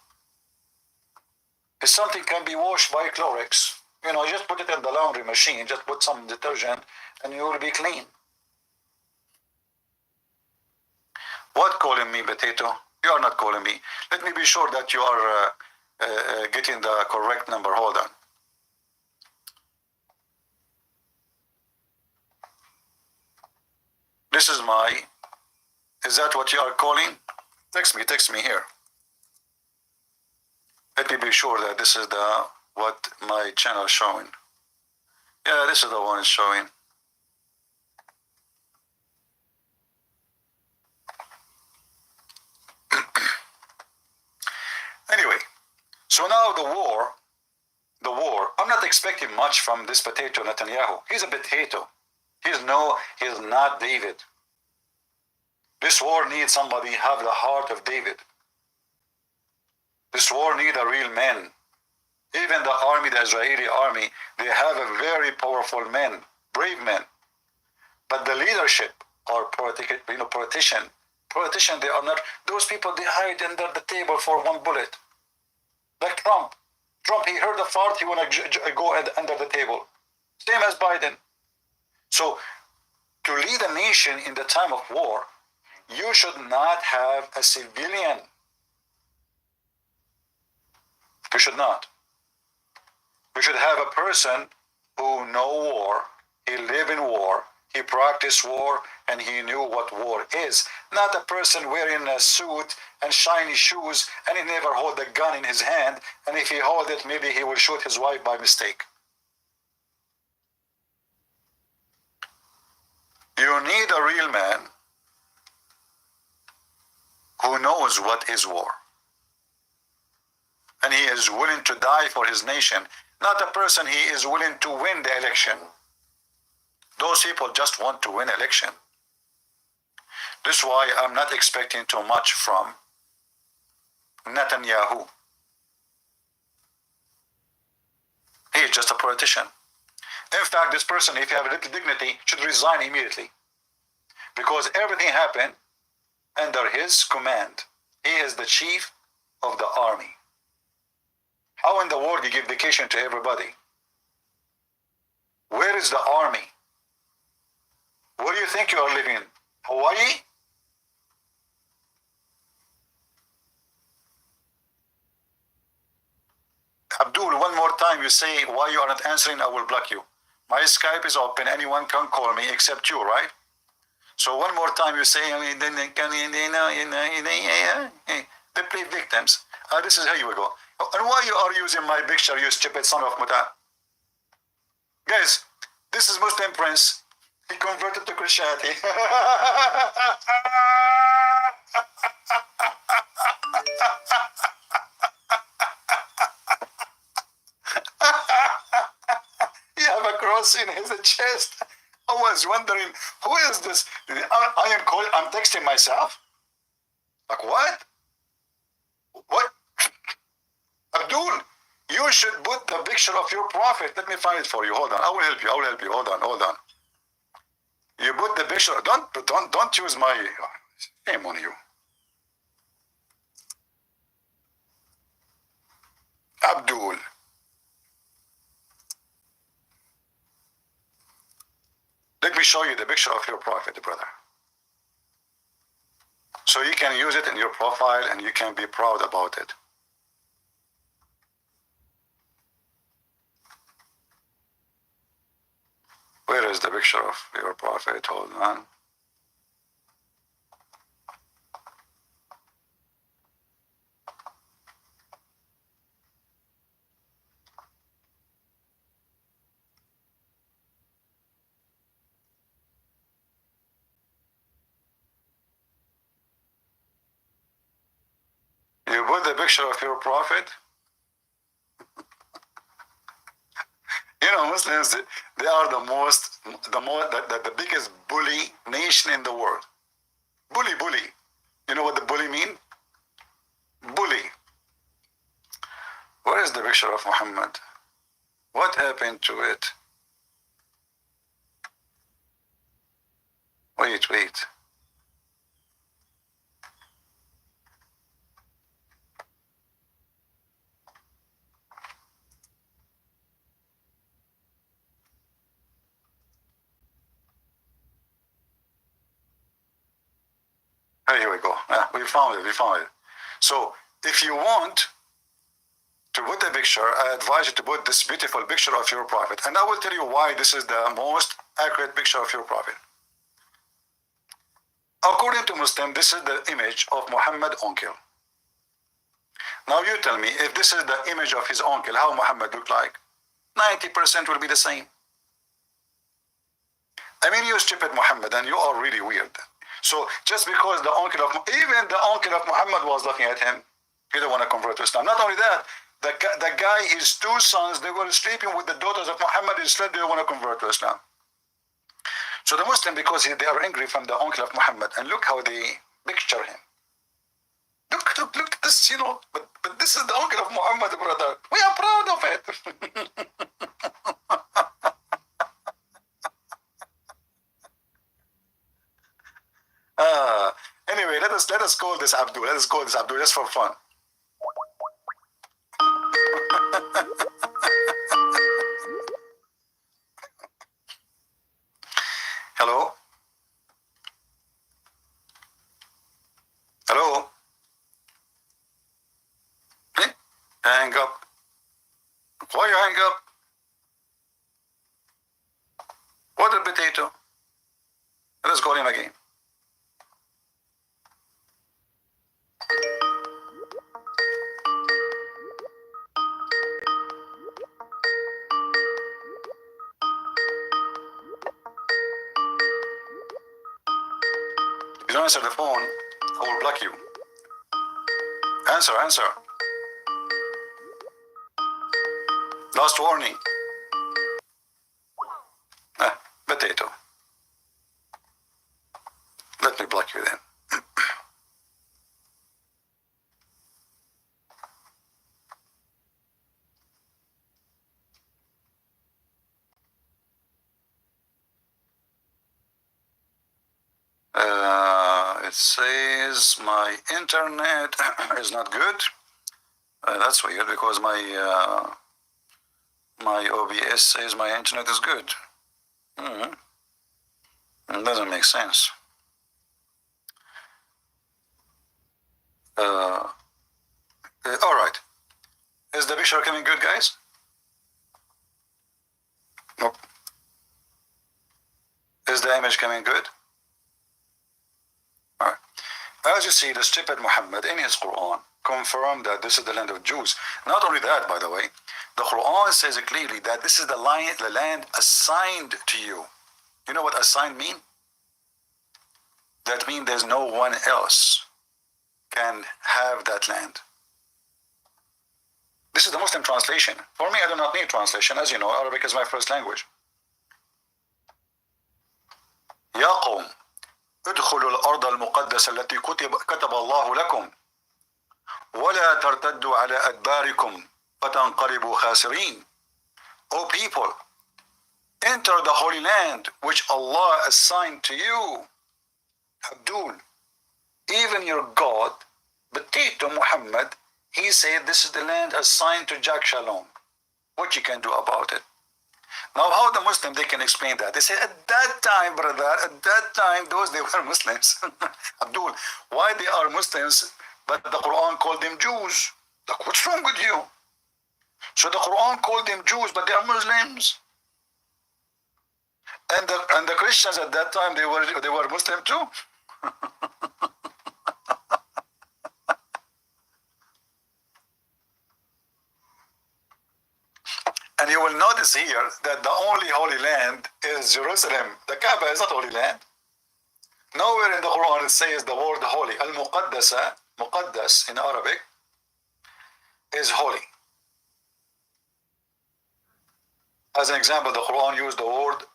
is something can be washed by Clorox. You know, just put it in the laundry machine, just put some detergent, and you will be clean. What calling me potato? You are not calling me. Let me be sure that you are getting the correct number. Hold on. This is my, is that what you are calling? Text me here. Let me be sure that this is the, what my channel is showing. Yeah, this is the one it's showing. Anyway, so now the war, I'm not expecting much from this potato Netanyahu. He's a potato. He's not David. This war needs somebody have the heart of David. This war needs a real man. Even the army, the Israeli army, they have a very powerful men, brave men. But the leadership or politician, they are not, those people, they hide under the table for one bullet. Like Trump, he heard the fart, he want to go under the table. Same as Biden. So to lead a nation in the time of war, you should not have a civilian. You should not. You should have a person who know war, he live in war, he practiced war, and he knew what war is. Not a person wearing a suit and shiny shoes, and he never hold a gun in his hand, and if he hold it, maybe he will shoot his wife by mistake. You need a real man who knows what is war. And he is willing to die for his nation. Not a person he is willing to win the election. Those people just want to win election. This is why I'm not expecting too much from Netanyahu. He is just a politician. In fact, this person, if you have a little dignity, should resign immediately. Because everything happened under his command. He is the chief of the army. How in the world you give vacation to everybody? Where is the army? Where do you think you are living? Hawaii? Abdul, one more time you say why you are not answering, I will block you. My Skype is open, anyone can call me except you, right? So one more time you say, they play victims. This is how you will go. And why you are using my picture, you stupid son of Muta? Guys, this is Muslim Prince. He converted to Christianity. He have a cross in his chest. I was wondering, who is this? I'm texting myself. Like what? What? Abdul, you should put the picture of your prophet. Let me find it for you. Hold on. I will help you. Hold on. You put the picture. Don't use my. Shame on you. Abdul. Let me show you the picture of your prophet, brother. So you can use it in your profile and you can be proud about it. Where is the picture of your prophet? Hold on. You put the picture of your prophet. You know, Muslims, they are the biggest bully nation in the world. Bully. You know what the bully mean? Bully. Where is the picture of Muhammad? What happened to it? Wait. Here we go. We found it. So if you want to put a picture, I advise you to put this beautiful picture of your prophet. And I will tell you why this is the most accurate picture of your prophet. According to Muslim, this is the image of Muhammad uncle. Now you tell me, if this is the image of his uncle, how Muhammad look like? 90% will be the same. I mean, you stupid Muhammad, and you are really weird. So just because even the uncle of Muhammad was looking at him, he don't want to convert to Islam. Not only that, the guy, his two sons, they were sleeping with the daughters of Muhammad, instead they don't want to convert to Islam. So the Muslim, because they are angry from the uncle of Muhammad, and look how they picture him. Look at this, you know, but this is the uncle of Muhammad, brother. We are proud of it. Anyway, let us call this Abdul. Let us call this Abdul just for fun. Hello? Hey, hang up. Why you hang up? What a potato. Let us call him again. If you don't answer the phone, I will block you. Answer. Last warning. Potato. Let me block you then. It says my internet is not good. That's weird, because my OBS says my internet is good. It doesn't make sense. All right. Is the picture coming good, guys? Nope. Is the image coming good? All right. As you see, the stupid Muhammad in his Quran confirmed that this is the land of Jews. Not only that, by the way, the Quran says clearly that this is the land assigned to you. You know what assigned mean? That means there's no one else can have that land. This is the Muslim translation. For me, I do not need translation. As you know, Arabic is my first language. يا قوم ادخلوا الأرض المقدسة التي كتب الله لكم ولا ترتدوا على أدباركم فتنقلبوا خاسرين. O people, enter the holy land which Allah assigned to you. Abdul, even your God, Potato Muhammad, he said this is the land assigned to Jack Shalom. What you can do about it? Now, how the Muslim, they can explain that? They say, at that time, brother, at that time, they were Muslims. Abdul, why they are Muslims, but the Quran called them Jews? Like, what's wrong with you? So the Quran called them Jews, but they are Muslims. And the Christians at that time, they were Muslim too. And you will notice here that the only holy land is Jerusalem. The Kaaba is not holy land. Nowhere in the Quran it says the word holy. Al-Muqaddasa, Muqaddas in Arabic, is holy. As an example, the Quran used the word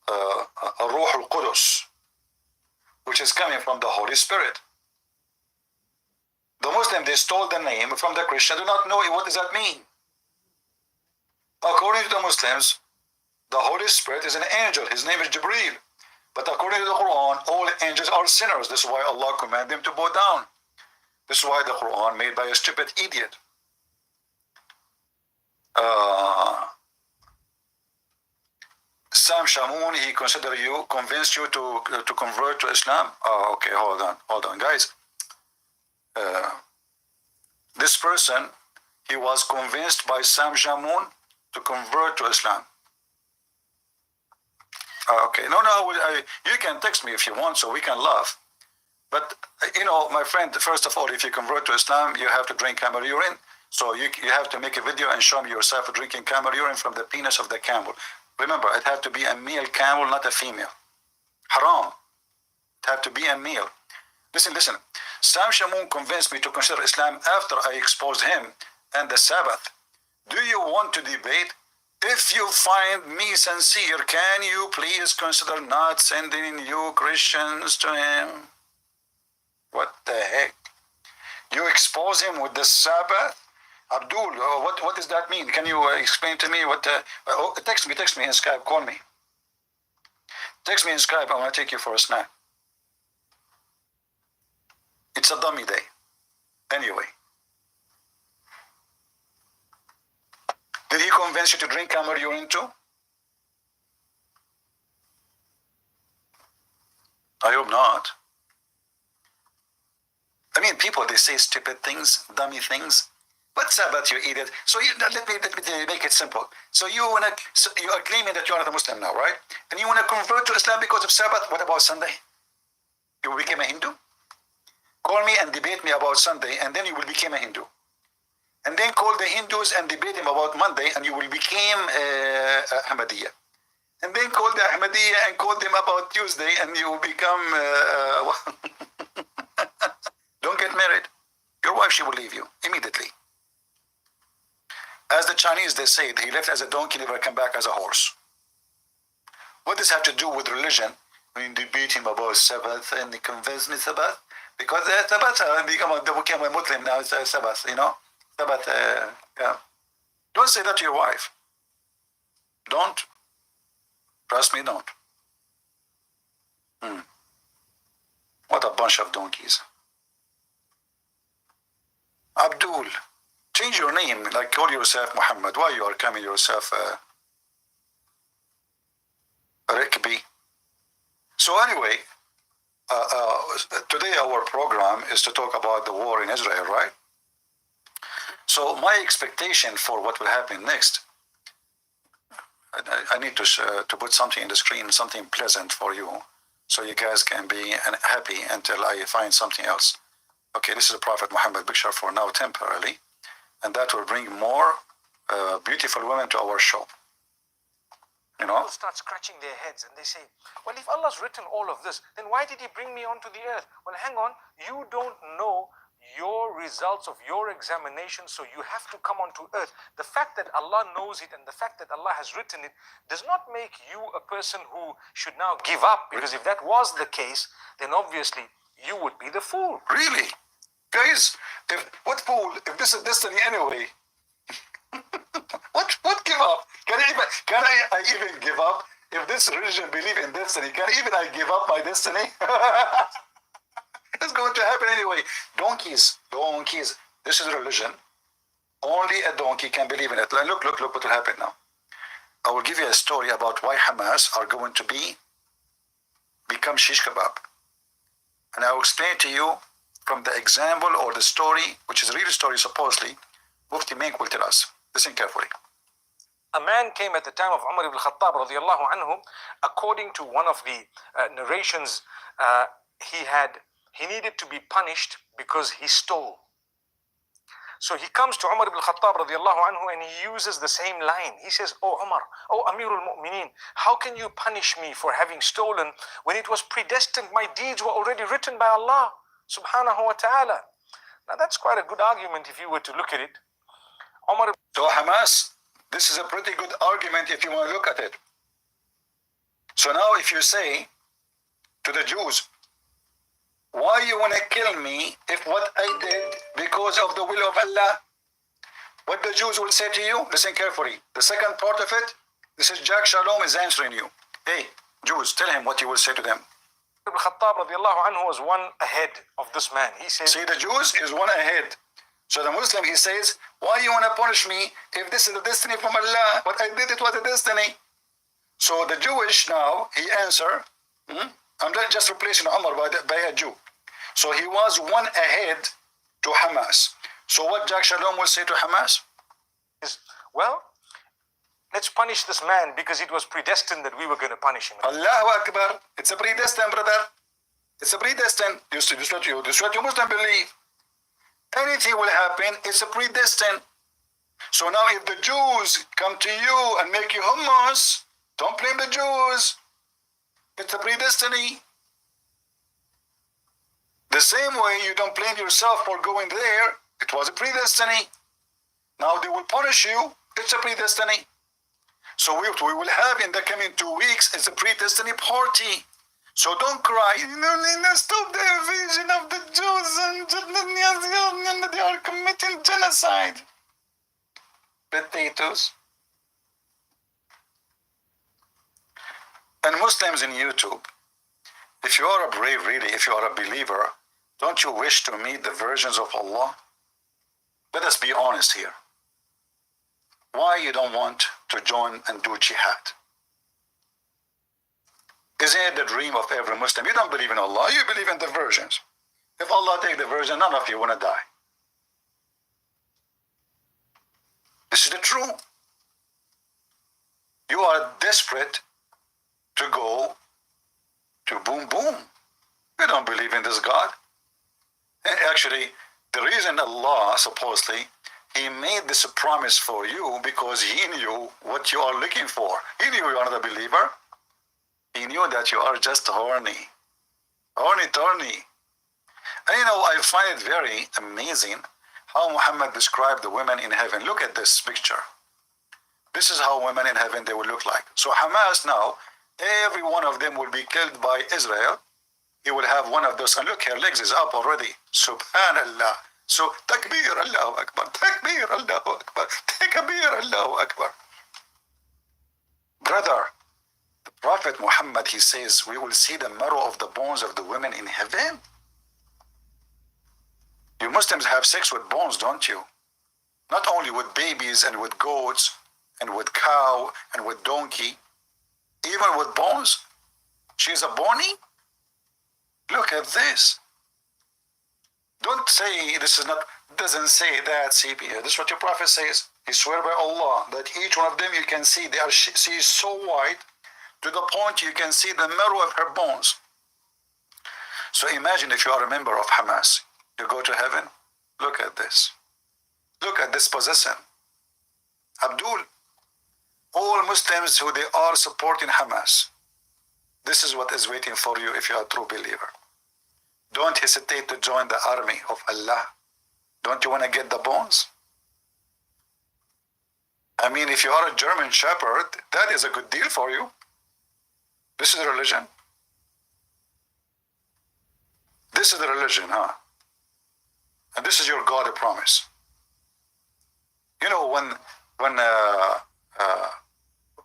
Ruh al-Qudus, which is coming from the Holy Spirit. The Muslims, they stole the name from the Christian, do not know what does that mean. According to the Muslims, the Holy Spirit is an angel. His name is Jibreel. But according to the Quran, all angels are sinners. This is why Allah commanded them to bow down. This is why the Quran made by a stupid idiot. Sam Shamoun, he convinced you to convert to Islam? Oh, okay, hold on, guys. This person, he was convinced by Sam Shamoun to convert to Islam. Okay, no, you can text me if you want, so we can laugh. But, you know, my friend, first of all, if you convert to Islam, you have to drink camel urine. So you have to make a video and show me yourself drinking camel urine from the penis of the camel. Remember, it had to be a male camel, not a female. Haram. It had to be a male. Listen. Sam Shamoun convinced me to consider Islam after I exposed him and the Sabbath. Do you want to debate? If you find me sincere, can you please consider not sending you Christians to him? What the heck? You expose him with the Sabbath? Abdul, what does that mean? Can you explain to me what? Text me in Skype. Call me. Text me in Skype. I want to take you for a snack. It's a dummy day. Anyway. Did he convince you to drink camel urine too? I hope not. I mean, people, they say stupid things, dummy things. What Sabbath you eat it? So let me make it simple. So you are claiming that you are not a Muslim now, right? And you want to convert to Islam because of Sabbath. What about Sunday? You will become a Hindu? Call me and debate me about Sunday, and then you will become a Hindu. And then call the Hindus and debate them about Monday, and you will become Ahmadiyya. And then call the Ahmadiyya and call them about Tuesday, and you will become... Don't get married. Your wife, she will leave you immediately. As the Chinese, they say, he left as a donkey, never come back as a horse. What does have to do with religion? When you debate him about Sabbath and he convinced me Sabbath, because Sabbath became a Muslim now. It's Sabbath, you know. Sabbath, yeah. Don't say that to your wife. Don't. Trust me, don't. What a bunch of donkeys. Abdul, change your name, like call yourself Muhammad. Why you are calling yourself Rikbi? So anyway, today our program is to talk about the war in Israel, right? So my expectation for what will happen next, I need to put something in the screen, something pleasant for you, so you guys can be happy until I find something else. Okay, this is the Prophet Muhammad picture for now temporarily, and that will bring more beautiful women to our show. You know? People start scratching their heads and they say, well, if Allah's written all of this, then why did He bring me onto the earth? Well, hang on, you don't know your results of your examination, so you have to come onto earth. The fact that Allah knows it and the fact that Allah has written it does not make you a person who should now give up, because if that was the case, then obviously you would be the fool. Really? Guys, what fool? If this is destiny anyway, what give up? Can I even give up? If this religion believe in destiny, can even I give up my destiny? It's going to happen anyway. Donkeys. This is religion. Only a donkey can believe in it. Look what will happen now. I will give you a story about why Hamas are going to become shish kebab. And I will explain to you from the example or the story, which is a real story supposedly, Mufti Menk will tell us. Listen carefully. A man came at the time of Umar ibn Khattab radiallahu anhu. According to one of the narrations, he needed to be punished because he stole. So he comes to Umar ibn Khattab radiallahu anhu and he uses the same line. He says, "Oh Umar, oh Amirul Mu'mineen, how can you punish me for having stolen when it was predestined? My deeds were already written by Allah subhanahu wa ta'ala." Now that's quite a good argument if you were to look at it. So Hamas, this is a pretty good argument if you want to look at it. So now if you say to the Jews, why you want to kill me if what I did because of the will of Allah? What the Jews will say to you, listen carefully. The second part of it, this is Jack Shalom is answering you. Hey, Jews, tell him what you will say to them. Ibn Khattab radiallahu anhu was one ahead of this man. He says, see, the Jews is one ahead. So the Muslim, he says, why you want to punish me if this is the destiny from Allah? What I did, it was a destiny. So the Jewish now, he answer, I'm not just replacing Umar by a Jew. So he was one ahead to Hamas. So what Jack Shalom will say to Hamas? is, well, let's punish this man because it was predestined that we were going to punish him. Allahu Akbar. It's a predestined, brother. It's a predestined. This is what you Muslim believe. Anything will happen, it's a predestined. So now if the Jews come to you and make you hummus, don't blame the Jews. It's a predestiny. The same way you don't blame yourself for going there, it was a predestiny. Now they will punish you, it's a predestiny. So what we will have in the coming 2 weeks is a predestiny party. So don't cry, stop the invasion of the Jews and they are committing genocide. Potatoes. And Muslims in YouTube, if you are a brave, really, if you are a believer, don't you wish to meet the versions of Allah? Let us be honest here. Why you don't want to join and do jihad? Isn't it the dream of every Muslim? You don't believe in Allah, you believe in the versions. If Allah take the version, none of you want to die. This is the truth. You are desperate to go to boom boom. You don't believe in this God. And actually, the reason Allah, supposedly, He made this a promise for you because He knew what you are looking for. He knew you are not a believer. He knew that you are just horny. Horny. And I find it very amazing how Muhammad described the women in heaven. Look at this picture. This is how women in heaven they will look like. So Hamas now, every one of them will be killed by Israel. He will have one of those, and look, her legs is up already. Subhanallah. So takbir, Allahu Akbar. Takbir, Allahu Akbar. Takbir, Allahu Akbar. Brother, the Prophet Muhammad, he says, we will see the marrow of the bones of the women in heaven. You Muslims have sex with bones, don't you? Not only with babies and with goats and with cow and with donkey, even with bones. She's a bony? Look at this. Don't say this is not, doesn't say that, CP. This is what your prophet says. He swear by Allah that each one of them you can see, she is so white to the point you can see the marrow of her bones. So imagine if you are a member of Hamas, you go to heaven, look at this. Look at this possession. Abdul, all Muslims who they are supporting Hamas, this is what is waiting for you if you are a true believer. Don't hesitate to join the army of Allah. Don't you want to get the bones? I mean, if you are a German shepherd, that is a good deal for you. This is a religion. This is the religion, huh? And this is your God promise. You know,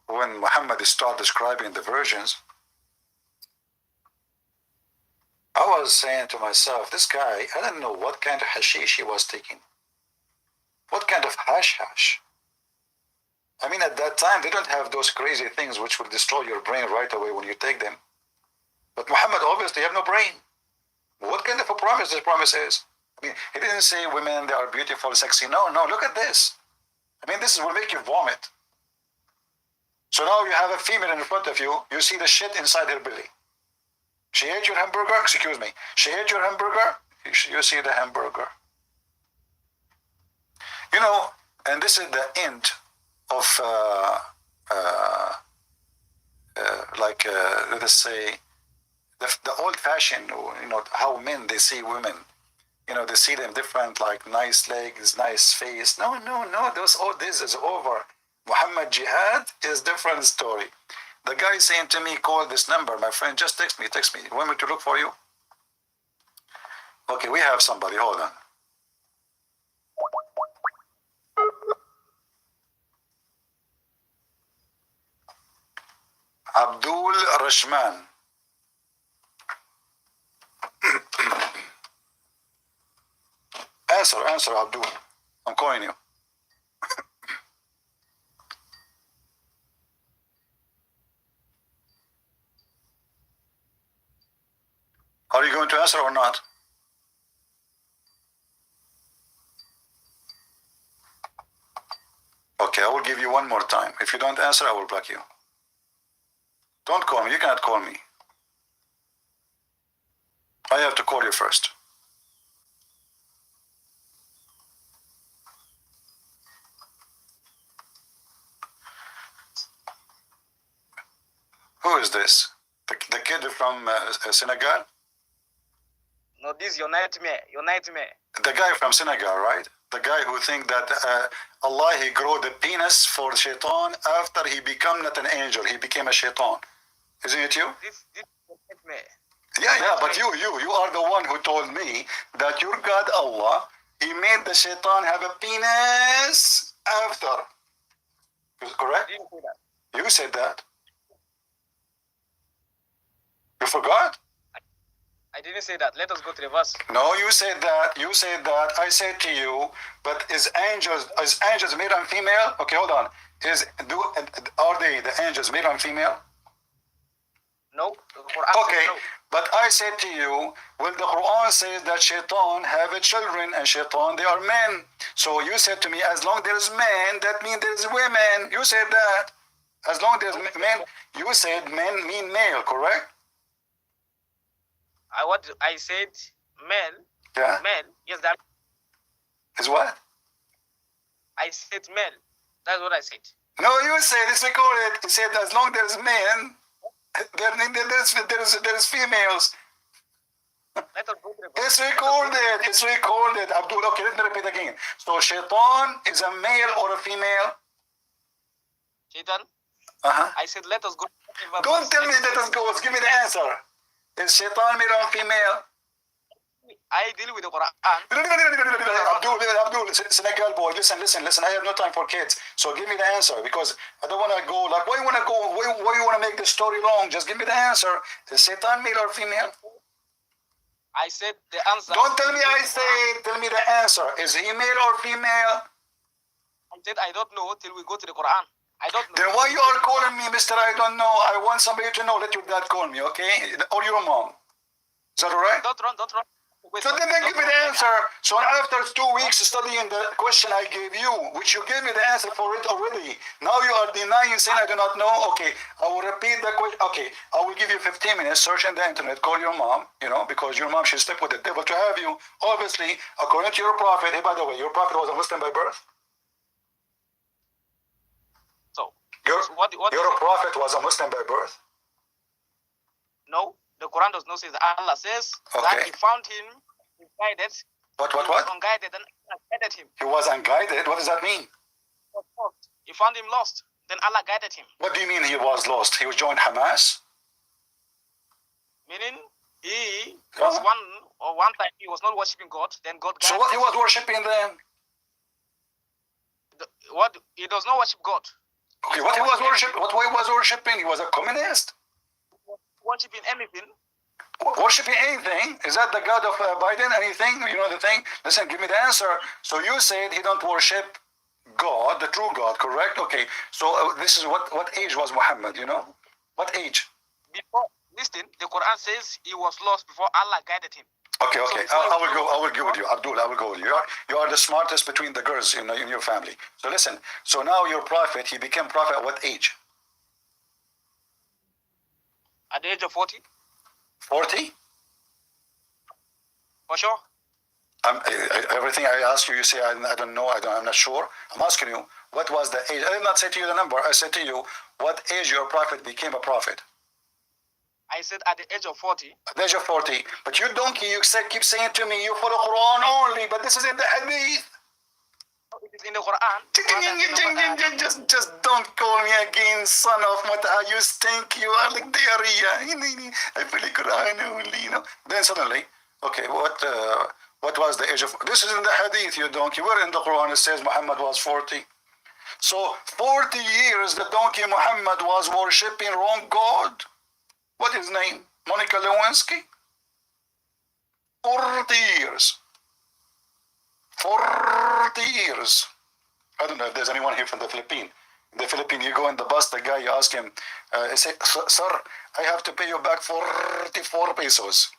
when Muhammad started describing the virgins, I was saying to myself, this guy, I don't know what kind of hashish he was taking. What kind of hash? I mean, at that time, they don't have those crazy things which will destroy your brain right away when you take them. But Muhammad obviously have no brain. What kind of a promise this promise is? I mean, he didn't say women, they are beautiful, sexy. No, look at this. I mean, this will make you vomit. So now you have a female in front of you, you see the shit inside her belly. She ate your hamburger, excuse me. She ate your hamburger, you see the hamburger. You know, and this is the end of, let us say, the old-fashioned, you know, how men, they see women. You know, they see them different, like nice legs, nice face. No, all this is over. Muhammad Jihad is different story. The guy saying to me, call this number, my friend, just text me. You want me to look for you? Okay, we have somebody, hold on. Abdul Rashman. Answer, Abdul. I'm calling you. Are you going to answer or not? Okay, I will give you one more time. If you don't answer, I will block you. Don't call me. You cannot call me. I have to call you first. Who is this? The kid from Senegal? No, this is your nightmare. The guy from Senegal, right? The guy who think that Allah, he grew the penis for shaitan after he become not an angel. He became a shaitan. Isn't it you? This is your nightmare. Yeah, but you are the one who told me that your God Allah, he made the shaitan have a penis after. Is it correct? I didn't say that. You said that. You forgot? I didn't say that. Let us go to the verse. No, you said that. I said to you, but is angels male and female? Okay, hold on. Are they the angels male and female? No. The Quran Okay, says no. but I said to you, well, the Quran says that shaitan have children and shaitan, they are men. So you said to me, as long there is men, that means there is women. You said that. As long there's men, you said men mean male, correct? I said male. Yeah. Male. Yes, that. Is what? I said male. That's what I said. No, you said it's recorded. You said as long there's men, there's females. Let us go to the verse. It's recorded. It's recorded. Abdul, okay, let me repeat again. So shaitan is a male or a female? Shaitan. Uh-huh. I said let us go to the verse. Don't tell me let us go. Give me the answer. Is shaitan male or female? I deal with the Quran. Abdul, Senegal boy, listen. I have no time for kids. So give me the answer because I don't want to go like, why you want to go? Why you want to make the story long? Just give me the answer. Is Satan male or female? I said the answer. Don't tell me I say. Tell me the answer. Is he male or female? I said I don't know till we go to the Quran. I don't know. Then why you are calling me, Mr. I don't know? I want somebody to know. Let your dad call me, okay? Or your mom. Is that all right? Don't run. So then give me the answer. So after 2 weeks studying the question I gave you, which you gave me the answer for it already, now you are denying, saying I do not know. Okay, I will repeat the question. Okay, I will give you 15 minutes, search in the internet, call your mom, because your mom should sleep with the devil to have you. Obviously, according to your prophet, hey, by the way, your prophet was a Muslim by birth? So, Your what prophet was a Muslim by birth? No, the Quran does not say that. Allah says that Okay. he found him guided. What? He was unguided and Allah guided him. He was unguided? What does that mean? He found him lost. Then Allah guided him. What do you mean he was lost? He was joined Hamas? Meaning he was one time he was not worshiping God. Then God guided him. So what he was worshipping then? He does not worship God. Okay, what he was worshipping? He was a communist? Worshiping anything. Worshipping anything? Is that the God of Biden? Anything? You know the thing? Listen, give me the answer. So you said he don't worship God, the true God, correct? Okay. So this is what age was Muhammad? What age? Before, listen, the Quran says he was lost before Allah guided him. Okay. So I will go with you, Abdul. I will go with you. You are the smartest between the girls in your family. So listen. So now your prophet, he became prophet at what age? At the age of 40. 40? For sure. Everything I ask you, you say, I don't know, I'm not sure. I'm asking you, what was the age? I did not say to you the number. I said to you, what age your prophet became a prophet? I said at the age of 40. At the age of 40. But you donkey, you keep saying to me, you follow Quran only, but this is in the Hadith. It is in the Quran. Just don't call me again, son of Mata. You stink. You are like diarrhea. I feel like Quran only, Then suddenly, okay, what was the age of? This is in the Hadith, you donkey. Where in the Quran it says Muhammad was 40? So 40 years the donkey Muhammad was worshipping wrong God. What is his name? Monica Lewinsky? 40 years. 40 years. I don't know if there's anyone here from the Philippines. In the Philippines, you go in the bus, the guy, you ask him, say, sir, I have to pay you back 44 pesos.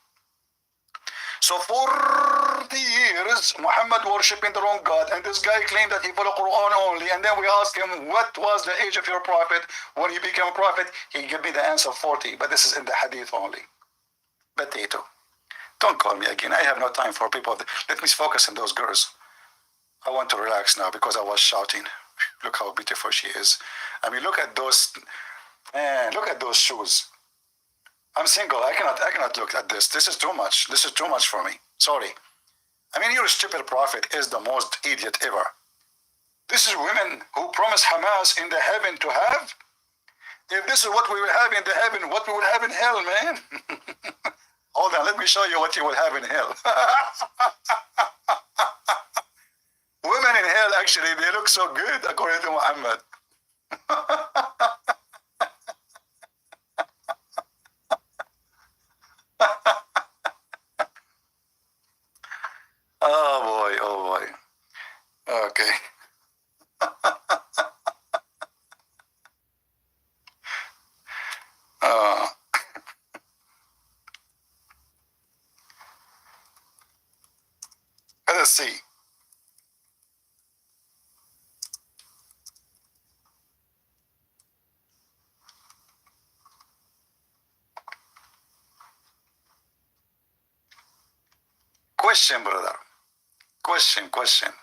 So 40 years, Muhammad worshipping the wrong God, and this guy claimed that he followed Quran only, and then we ask him, what was the age of your prophet? When he became a prophet, he gave me the answer 40, but this is in the Hadith only. Potato. Don't call me again. I have no time for people. Let me focus on those girls. I want to relax now because I was shouting. Look how beautiful she is. I mean, look at those, man, look at those shoes. I'm single. I cannot look at this. This is too much. This is too much for me. Sorry. I mean, your stupid prophet is the most idiot ever. This is women who promise Hamas in the heaven to have. If this is what we will have in the heaven, what we will have in hell, man. Hold on, let me show you what you will have in hell. Women in hell, actually, they look so good, according to Muhammad. Oh boy. Okay. Let us see. Question, brother. Question.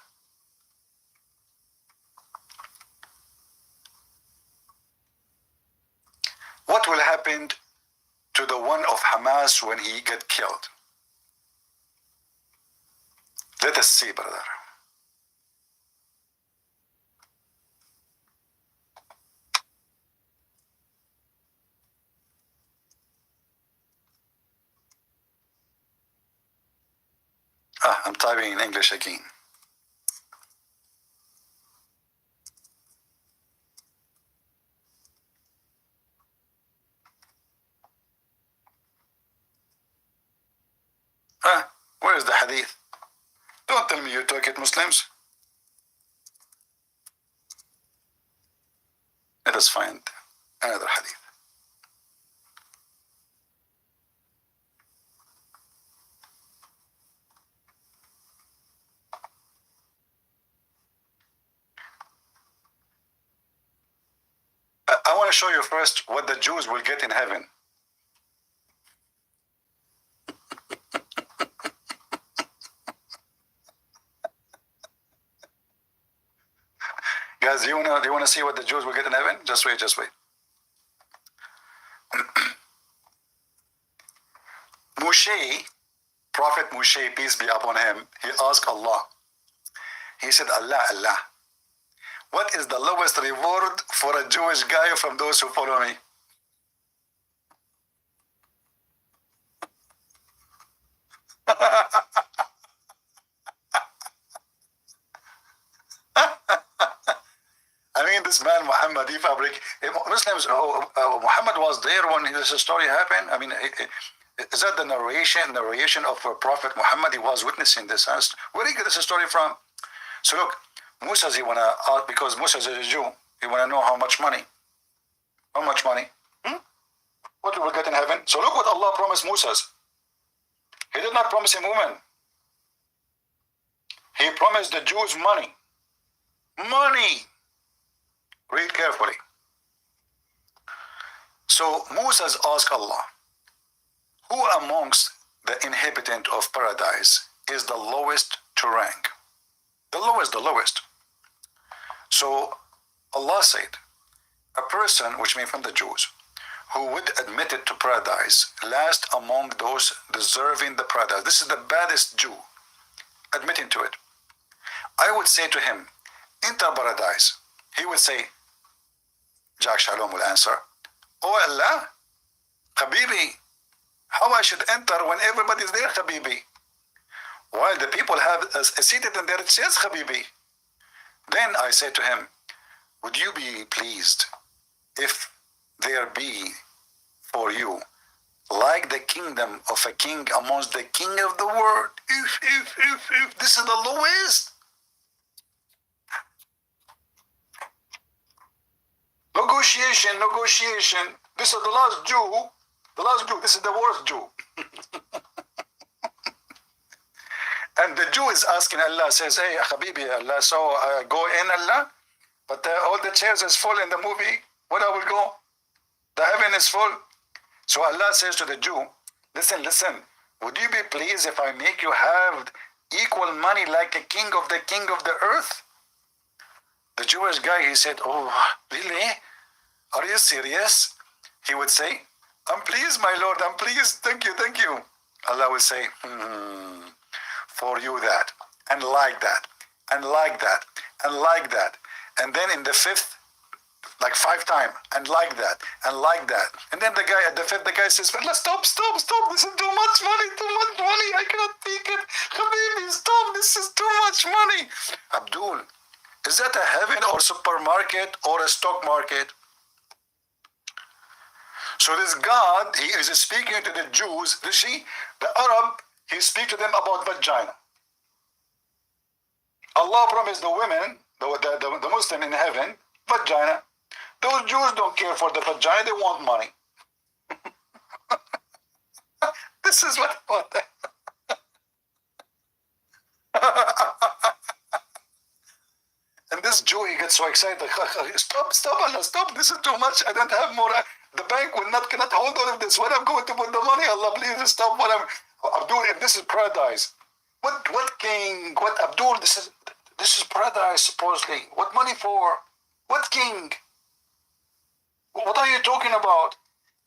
What will happen to the one of Hamas when he get killed? Let us see, brother. I'm typing in English again. Where is the hadith? Don't tell me you took it, Muslims. Let us find another hadith. want to show you first what the Jews will get in heaven. Guys, do you wanna see what the Jews will get in heaven? Just wait, just wait. Moshe, Prophet Moshe, peace be upon him, he asked Allah. He said, Allah, what is the lowest reward for a Jewish guy from those who follow me? I mean, this man Muhammad, Muslims, Muhammad was there when this story happened. I mean, is that the narration of Prophet Muhammad? He was witnessing this. Where did he get this story from? So look, Musa, he wanna because Musa is a Jew, he wanna know how much money. How much money? What we will get in heaven? So look what Allah promised Musa. He did not promise him women. He promised the Jews money. Money. Read carefully. So Moses asked Allah, who amongst the inhabitant of paradise is the lowest to rank? The lowest. So Allah said, a person, which means from the Jews, who would admit it to paradise, last among those deserving the paradise. This is the baddest Jew, admitting to it. I would say to him, enter paradise. He would say, Jack Shalom will answer, oh Allah, Habibi, how I should enter when everybody's there, Habibi? While the people have seated in their chairs, Habibi. Then I say to him, would you be pleased if there be for you like the kingdom of a king amongst the king of the world? If this is the lowest. Negotiation. This is the last Jew. This is the worst Jew. And the Jew is asking Allah, says, hey, Habibi, Allah, so go in, Allah, but all the chairs is full in the movie. What I will go? The heaven is full. So Allah says to the Jew, listen, would you be pleased if I make you have equal money like a king of the earth? The Jewish guy, he said, oh, really? Are you serious? He would say, I'm pleased, my Lord, I'm pleased. Thank you. Allah will say, for you that, and like that, and like that, and like that. And then in the fifth, like 5 times, and like that, and like that. And then the guy at the fifth, the guy says, well, stop. This is too much money. I cannot take it. Habibi, stop. This is too much money. Abdul, is that a heaven or supermarket or a stock market? So this God, he is speaking to the Jews, the Arab, he speaks to them about vagina. Allah promised the women, the Muslim in heaven, vagina. Those Jews don't care for the vagina, they want money. This is what And this Jew, he gets so excited, stop, Allah, stop, this is too much, I don't have more. The bank cannot hold all of this. Where I'm going to put the money? Allah, please stop. Abdul, if this is paradise, what king? What Abdul? This is paradise supposedly. What money for? What king? What are you talking about?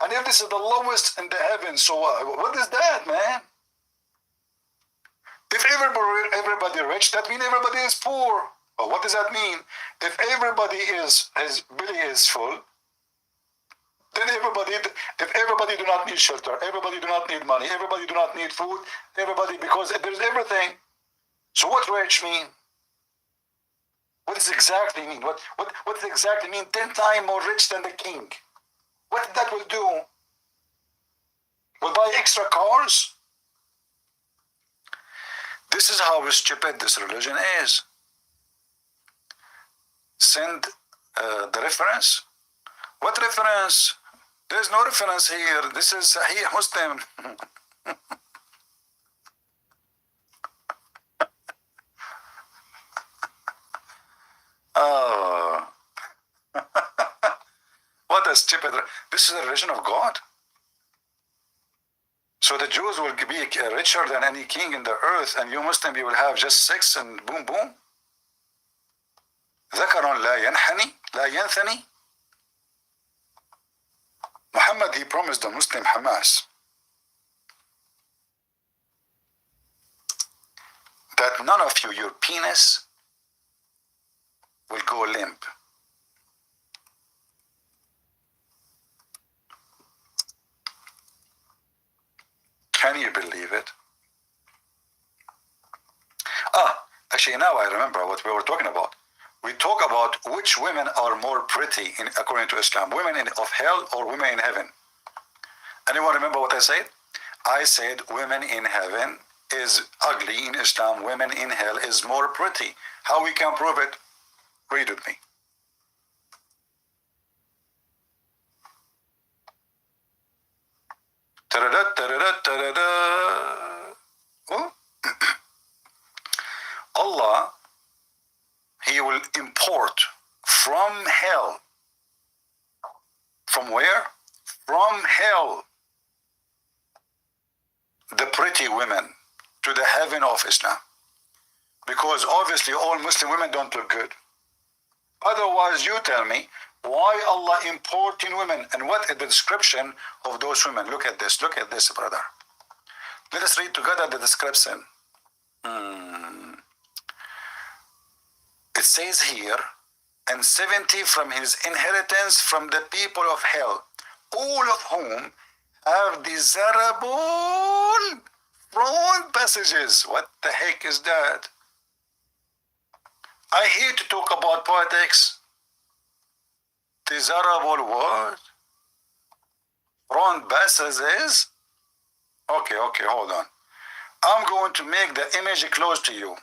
And if this is the lowest in the heavens, so what is that, man? If everybody rich, that means everybody is poor. Well, what does that mean? If everybody his belly is full, then if everybody do not need shelter, everybody do not need money, everybody do not need food, because there's everything. So what rich mean? What does exactly mean? What does exactly mean? 10 times more rich than the king. What that will do? Will buy extra cars? This is how stupid this religion is. Send the reference. What reference? There's no reference here. This is Sahih Muslim. Oh. What stupid. This is the religion of God. So the Jews will be richer than any king in the earth, and you Muslim, you will have just sex and boom boom. ذكر لا ينحني لا ينثني. Muhammad, he promised the Muslim Hamas that none of you, your penis will go limp. Can you believe it? Actually, now I remember what we were talking about. We talk about which women are more pretty according to Islam, women of hell or women in heaven. Anyone remember what I said? I said women in heaven is ugly in Islam, women in hell is more pretty. How we can prove it? Read with me. Oh. Allah, he will import from hell. From where? From hell. The pretty women to the heaven of Islam. Because obviously all Muslim women don't look good. Otherwise, you tell me, why Allah importing women? And what is the description of those women? Look at this, brother. Let us read together the description. It says here, and 70 from his inheritance from the people of hell, all of whom have desirable front passages. What the heck is that? I hate to talk about politics. Desirable what? Front passages? Okay, hold on. I'm going to make the image close to you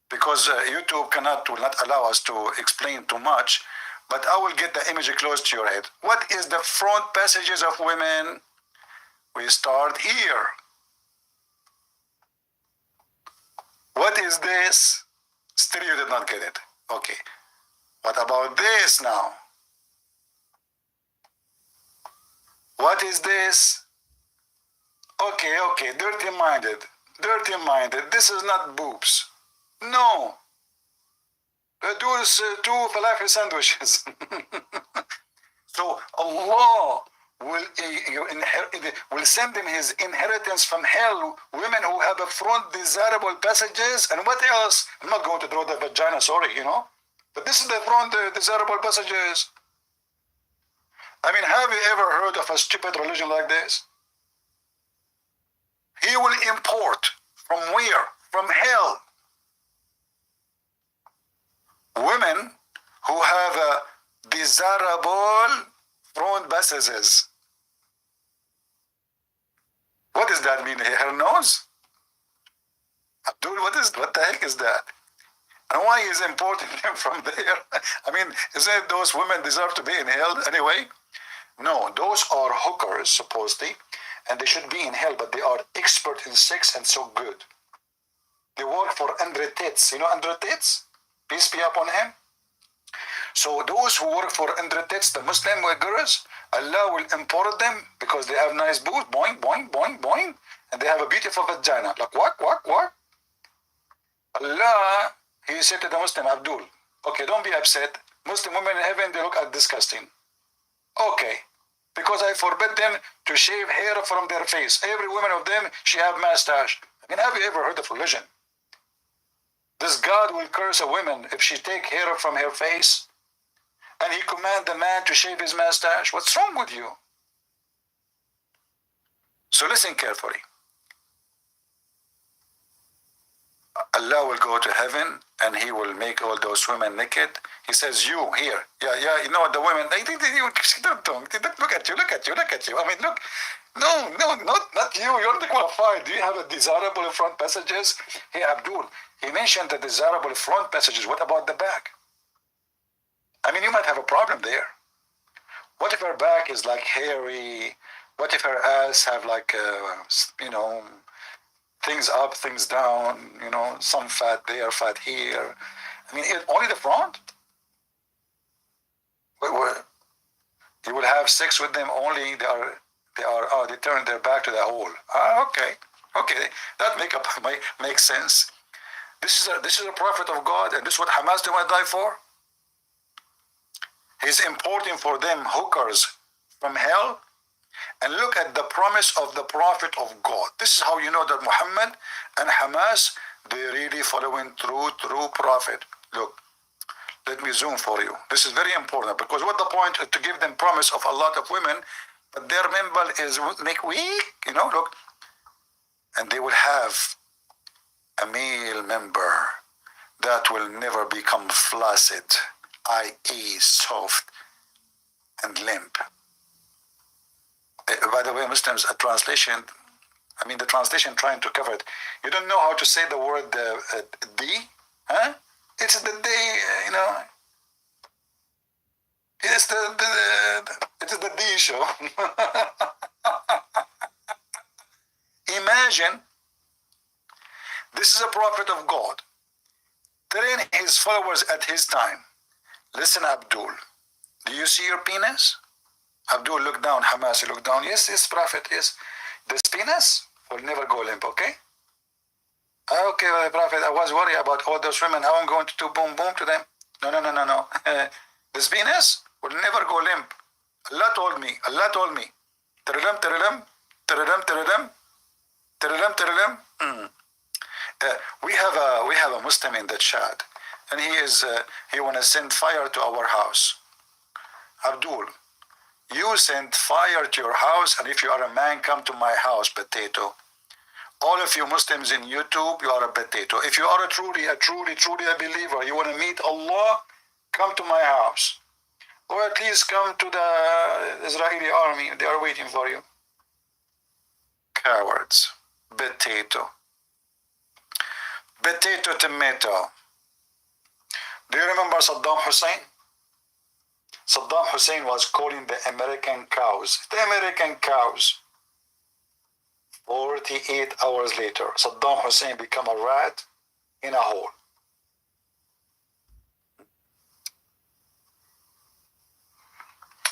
because YouTube will not allow us to explain too much, but I will get the image close to your head. What is the front passages of women? We start here. What is this? Still you did not get it. Okay. What about this now? What is this? Okay, dirty-minded. This is not boobs. No. Those two falafel sandwiches. So Allah will send him his inheritance from hell, women who have a front desirable passages, and what else? I'm not going to draw the vagina, sorry, but this is the front desirable passages. I mean, have you ever heard of a stupid religion like this? He will import from where? From hell. Women who have a desirable front passages. What does that mean? Her nose? Abdul, what the heck is that? And why is importing them from there? I mean, isn't it those women deserve to be in hell anyway? No, those are hookers, supposedly, and they should be in hell, but they are expert in sex and so good. They work for Andre Tits. You know Andre Tits? Peace be upon him. So those who work for Andre Tits, the Muslim girls, Allah will import them because they have nice boobs, boing, boing, boing, boing, and they have a beautiful vagina. Like what? Allah, he said to the Muslim, Abdul, okay, don't be upset. Muslim women in heaven, they look disgusting. Okay, because I forbid them to shave hair from their face. Every woman of them, she have mustache. I mean, have you ever heard of religion? This God will curse a woman if she take hair from her face, and he command the man to shave his mustache. What's wrong with you? So listen carefully. Allah will go to heaven and he will make all those women naked. He says, you here. Yeah, you know what the women, they don't look at you. I mean, look, no, not you. You're not qualified. Do you have a desirable front passages? Hey, Abdul, he mentioned the desirable front passages. What about the back? I mean, you might have a problem there. What if her back is like hairy? What if her ass have like, things up, things down, some fat there, fat here. I mean, only the front? You will have sex with them only, they turn their back to the hole. Okay, that makes sense. This is a prophet of God, and this is what Hamas they want to die for. He's importing for them hookers from hell. And look at the promise of the prophet of God. This is how you know that Muhammad and Hamas, they really following true prophet. Look, let me zoom for you. This is very important, because what the point is to give them promise of a lot of women, but their member is make weak, look. And they will have a male member that will never become flaccid, i.e. soft and limp. By the way, Muslims, the translation trying to cover it. You don't know how to say the word D, huh? It's the D, It's the D show. Imagine, this is a prophet of God, telling his followers at his time, listen, Abdul, do you see your penis? Abdul, look down. Hamas, look down. Yes, prophet, yes. This penis will never go limp, okay? Okay, well, prophet, I was worried about all those women, how I'm going to do boom to them. No. This penis will never go limp. Allah told me. Tirilim, tirilim, tirilim, tirilim, tirilim, tirilim. We have a Muslim in the chat, and he want to send fire to our house. Abdul, you send fire to your house, and if you are a man, come to my house, potato. All of you Muslims in YouTube, you are a potato. If you are a truly a believer, you want to meet Allah, come to my house. Or at least come to the Israeli army. They are waiting for you. Cowards. Potato. Potato, tomato. Do you remember Saddam Hussein? Saddam Hussein was calling the American cows. 48 hours later, Saddam Hussein became a rat in a hole.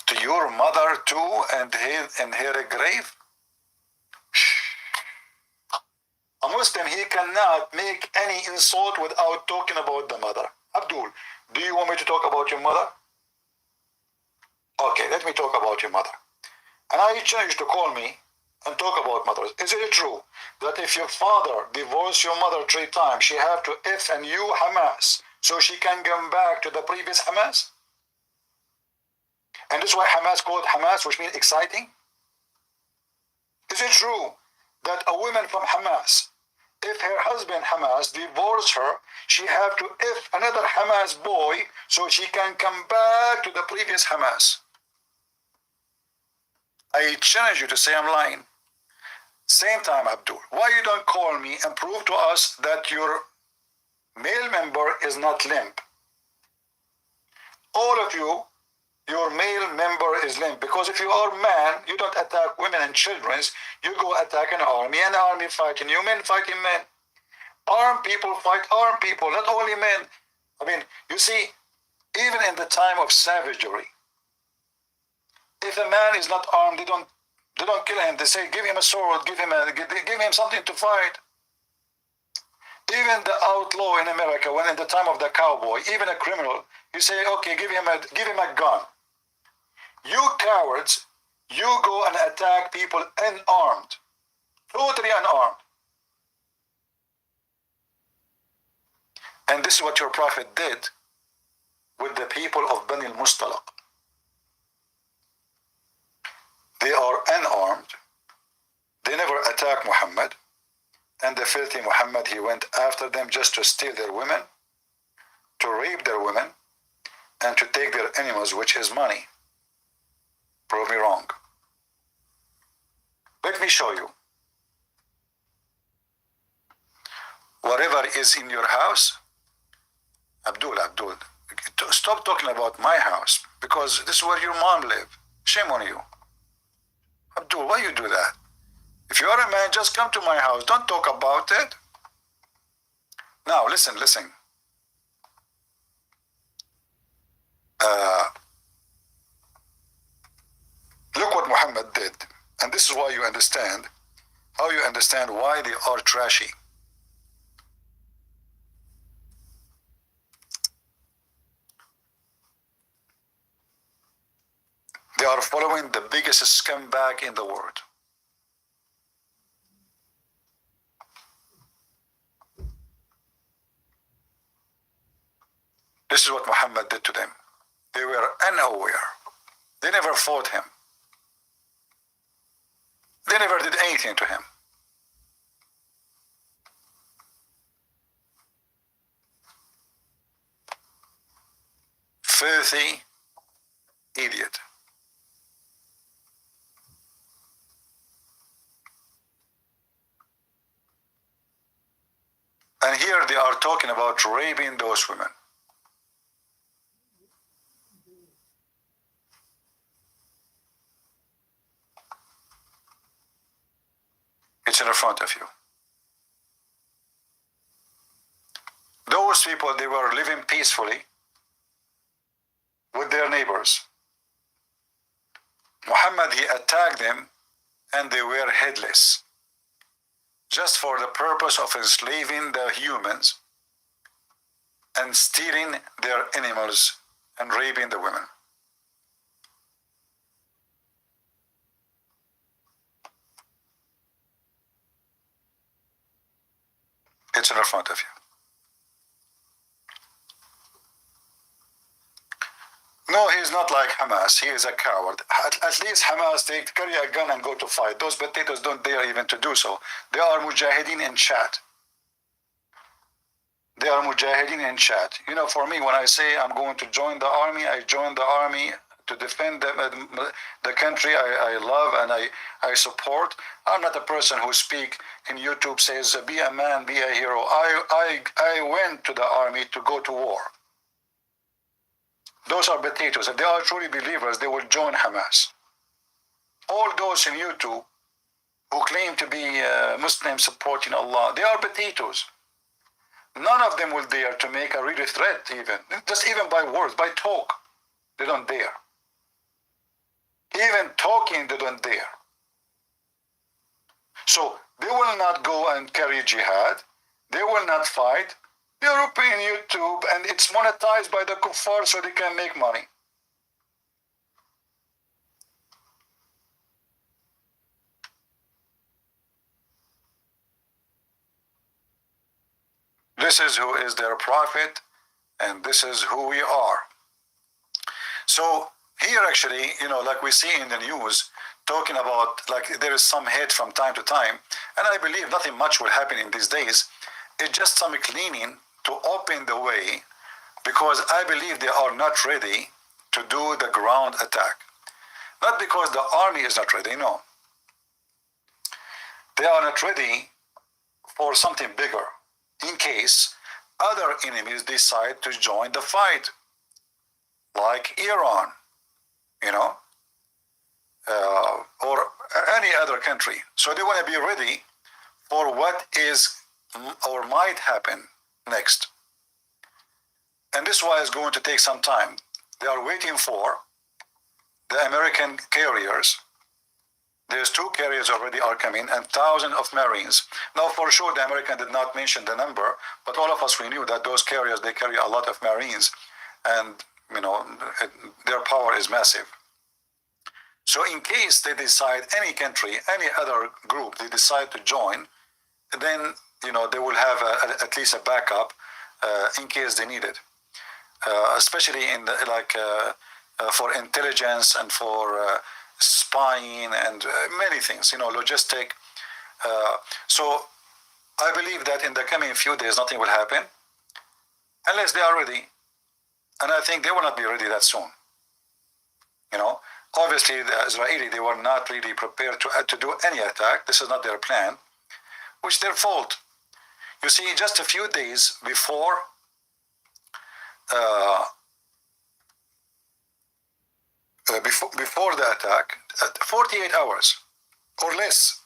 To your mother too, and her grave? A Muslim, he cannot make any insult without talking about the mother. Abdul, do you want me to talk about your mother? Okay, let me talk about your mother. And I challenge you to call me and talk about mothers. Is it true that if your father divorced your mother 3 times, she have to F and you Hamas so she can come back to the previous Hamas? And this is why Hamas called Hamas, which means exciting? Is it true that a woman from Hamas, if her husband Hamas divorced her, she have to F another Hamas boy so she can come back to the previous Hamas? I challenge you to say I'm lying. Same time, Abdul, why you don't call me and prove to us that your male member is not limp? All of you, your male member is limp, because if you are a man, you don't attack women and children, you go attack an army fighting you, men fighting men. Armed people fight armed people, not only men. I mean, you see, even in the time of savagery, if a man is not armed, they don't kill him. They say, give him a sword, give him something to fight. Even the outlaw in America, when in the time of the cowboy, even a criminal, you say, okay, give him a gun. You cowards, you go and attack people unarmed, totally unarmed. And this is what your prophet did with the people of Bani al-Mustalaq. They are unarmed. They never attacked Muhammad. And the filthy Muhammad, he went after them just to steal their women, to rape their women, and to take their animals, which is money. Prove me wrong. Let me show you. Whatever is in your house, Abdul, stop talking about my house, because this is where your mom lives. Shame on you. Abdul, why you do that? If you are a man, just come to my house. Don't talk about it. Now, listen. Muhammad did. And this is why you understand, how you understand why they are trashy. They are following the biggest scumbag in the world. This is what Muhammad did to them. They were unaware. They never fought him. They never did anything to him. Filthy idiot. And here they are talking about raping those women. It's in front of you. Those people, they were living peacefully with their neighbors. Muhammad, he attacked them and they were headless, just for the purpose of enslaving the humans and stealing their animals and raping the women. It's in front of you. No, he's not like Hamas. He is a coward. At least Hamas, they carry a gun and go to fight. Those potatoes don't dare even to do so. They are mujahideen in chat. They are mujahideen in chat. You know, for me, when I say I'm going to join the army, I join the army to defend the country I love and I support. I'm not a person who speak in YouTube says, be a man, be a hero. I went to the army to go to war. Those are potatoes. If they are truly believers, they will join Hamas. All those in YouTube who claim to be Muslims supporting Allah, they are potatoes. None of them will dare to make a real threat even. Just even by words, by talk. They don't dare. Even talking, they don't dare. So they will not go and carry jihad. They will not fight. European YouTube, and it's monetized by the kuffar so they can make money. This is who is their prophet, and this is who we are. So here actually, you know, like we see in the news, talking about like there is some hate from time to time, and I believe nothing much will happen in these days. It's just some cleaning to open the way, because I believe they are not ready to do the ground attack. Not because the army is not ready, no. They are not ready for something bigger, in case other enemies decide to join the fight, like Iran, you know, or any other country. So they want to be ready for what is or might happen next. And this is why it's going to take some time. They are waiting for the American carriers. There's 2 carriers already are coming and thousands of Marines. Now, for sure, the American did not mention the number, but all of us, we knew that those carriers, they carry a lot of Marines, and, you know, their power is massive. So in case they decide, any country, any other group, they decide to join, then, you know, they will have at least a backup in case they need it. Especially in the, for intelligence and for spying and many things, you know, logistic. So I believe that in the coming few days, nothing will happen unless they are ready. And I think they will not be ready that soon. You know, obviously the Israeli, they were not really prepared to do any attack. This is not their plan, which is their fault. You see, just a few days before before the attack, 48 hours or less,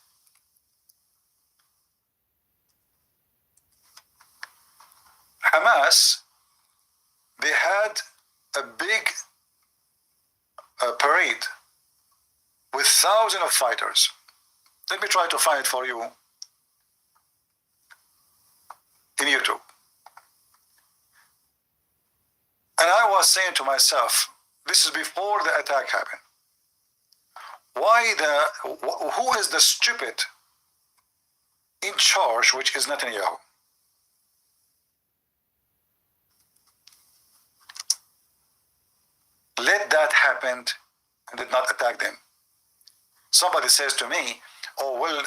Hamas, they had a big parade with thousands of fighters. Let me try to find it for you in YouTube. And I was saying to myself, this is before the attack happened. Who is the stupid in charge, which is Netanyahu? Let that happen and did not attack them. Somebody says to me, oh, well,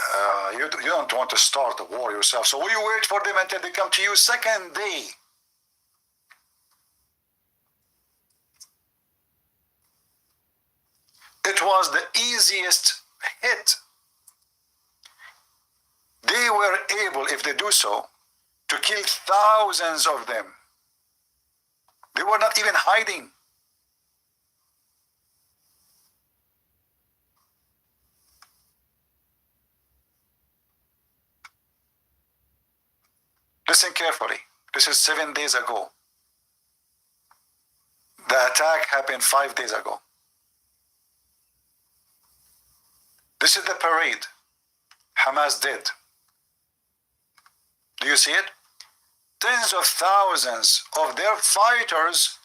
you don't want to start the war yourself, so will you wait for them until they come to you? Second day. It was the easiest hit. They were able, if they do so, to kill thousands of them. They were not even hiding. Listen carefully. This is 7 days ago. The attack happened 5 days ago. This is the parade Hamas did. Do you see it? Tens of thousands of their fighters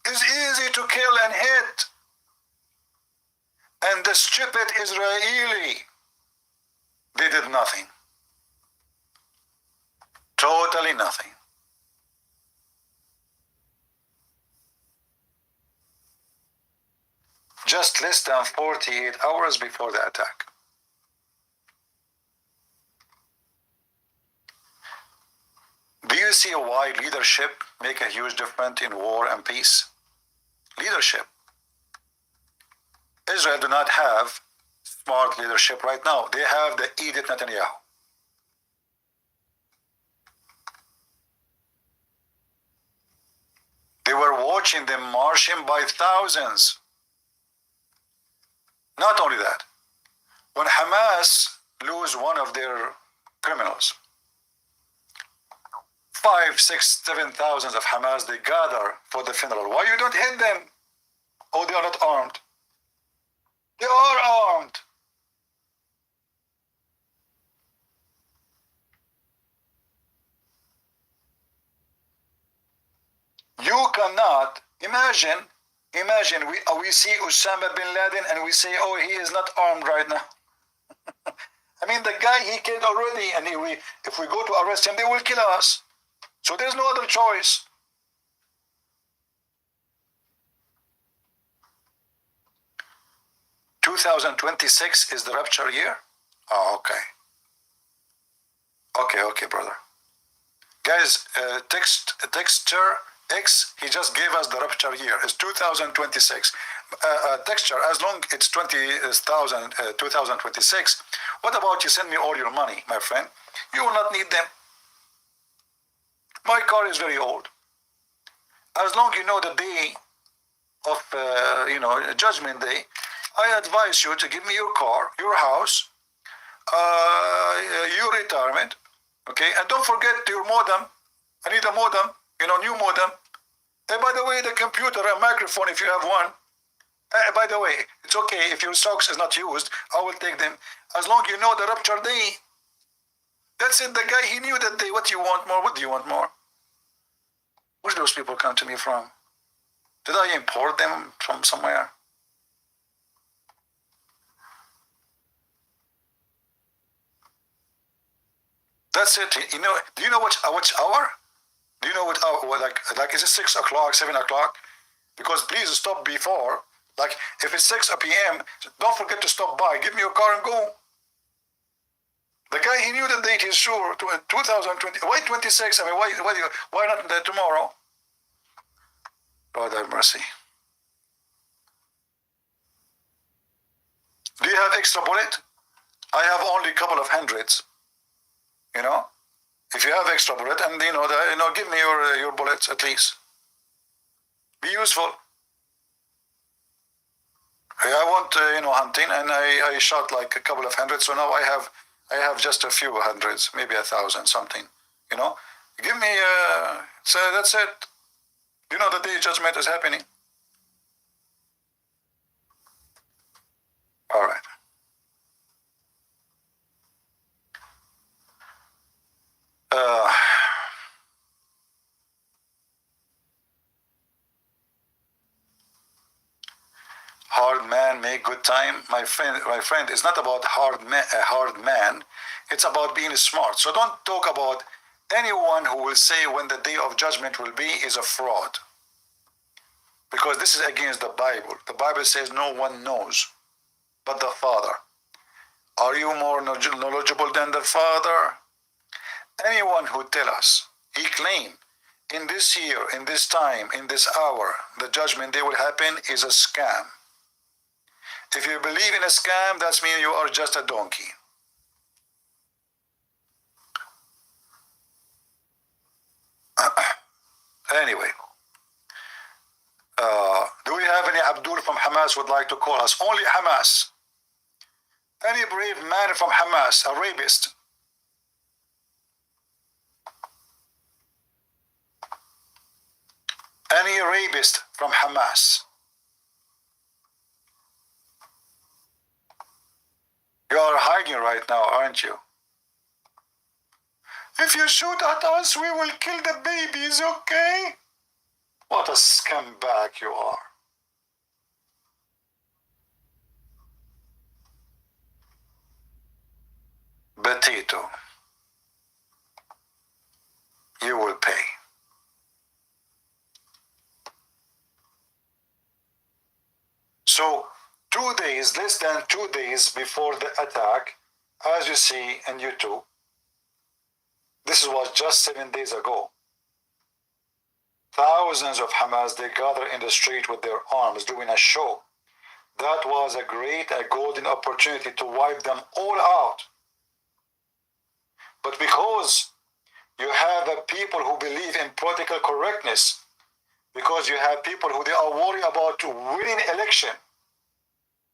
is easy to kill and hit. And the stupid Israeli, they did nothing. Totally nothing. Just less than 48 hours before the attack. Do you see why leadership make a huge difference in war and peace? Leadership. Israel do not have smart leadership right now. They have the idiot Netanyahu. They were watching them marching by thousands. Not only that, when Hamas lose one of their criminals, 5, 6, 7,000 of Hamas, they gather for the funeral. Why you don't hit them? Oh, they are not armed. They are armed. You cannot imagine we see Osama bin Laden and we say, oh, he is not armed right now. I mean, the guy he killed already, and if we go to arrest him, they will kill us. So there's no other choice. (2026) is the rapture year? Oh, okay. Okay, brother. Guys, texture X, he just gave us the rapture year. It's 2026. Texture, as long it's 2026, what about you send me all your money, my friend? You will not need them. My car is very old. As long you know the day of, Judgment Day, I advise you to give me your car, your house, your retirement, okay? And don't forget your modem. I need a modem, new modem. And by the way, the computer and microphone, if you have one. By the way, it's okay if your socks is not used, I will take them. As long you know the rapture day. That's it, the guy, he knew that day. What do you want more? What do you want more? Where do those people come to me from? Did I import them from somewhere? That's it. Do you know which hour? Do you know what hour? Like is it 6 o'clock, 7 o'clock? Because please stop before. Like if it's 6 p.m., don't forget to stop by. Give me your car and go. The guy, he knew the date. He's sure. 2020. Why 26? I mean, why not tomorrow? Lord have mercy. Do you have extra bullet? I have only a couple of hundreds. If you have extra bullet, and give me your bullets at least. Be useful. I want hunting, and I shot like a couple of hundreds. So now I have just a few hundreds, maybe 1,000 something. Give me. So that's it. The day judgment is happening. hard man make good time. My friend, it's not about a hard man. It's about being smart. So don't talk about anyone who will say when the day of judgment will be is a fraud. Because this is against the Bible. The Bible says no one knows but the Father. Are you more knowledgeable than the Father? Anyone who tell us, he claimed, in this year, in this time, in this hour, the judgment day will happen is a scam. If you believe in a scam, that means you are just a donkey. Anyway, do we have any Abdul from Hamas would like to call us? Only Hamas. Any brave man from Hamas, a rapist. Any rapist from Hamas. You are hiding right now, aren't you? If you shoot at us, we will kill the babies, okay? What a scumbag you are. Potato. You will pay. So 2 days, less than 2 days before the attack, as you see in YouTube, this was just 7 days ago. Thousands of Hamas, they gather in the street with their arms doing a show. That was a golden opportunity to wipe them all out. But because you have people who believe in political correctness, because you have people who they are worried about winning election,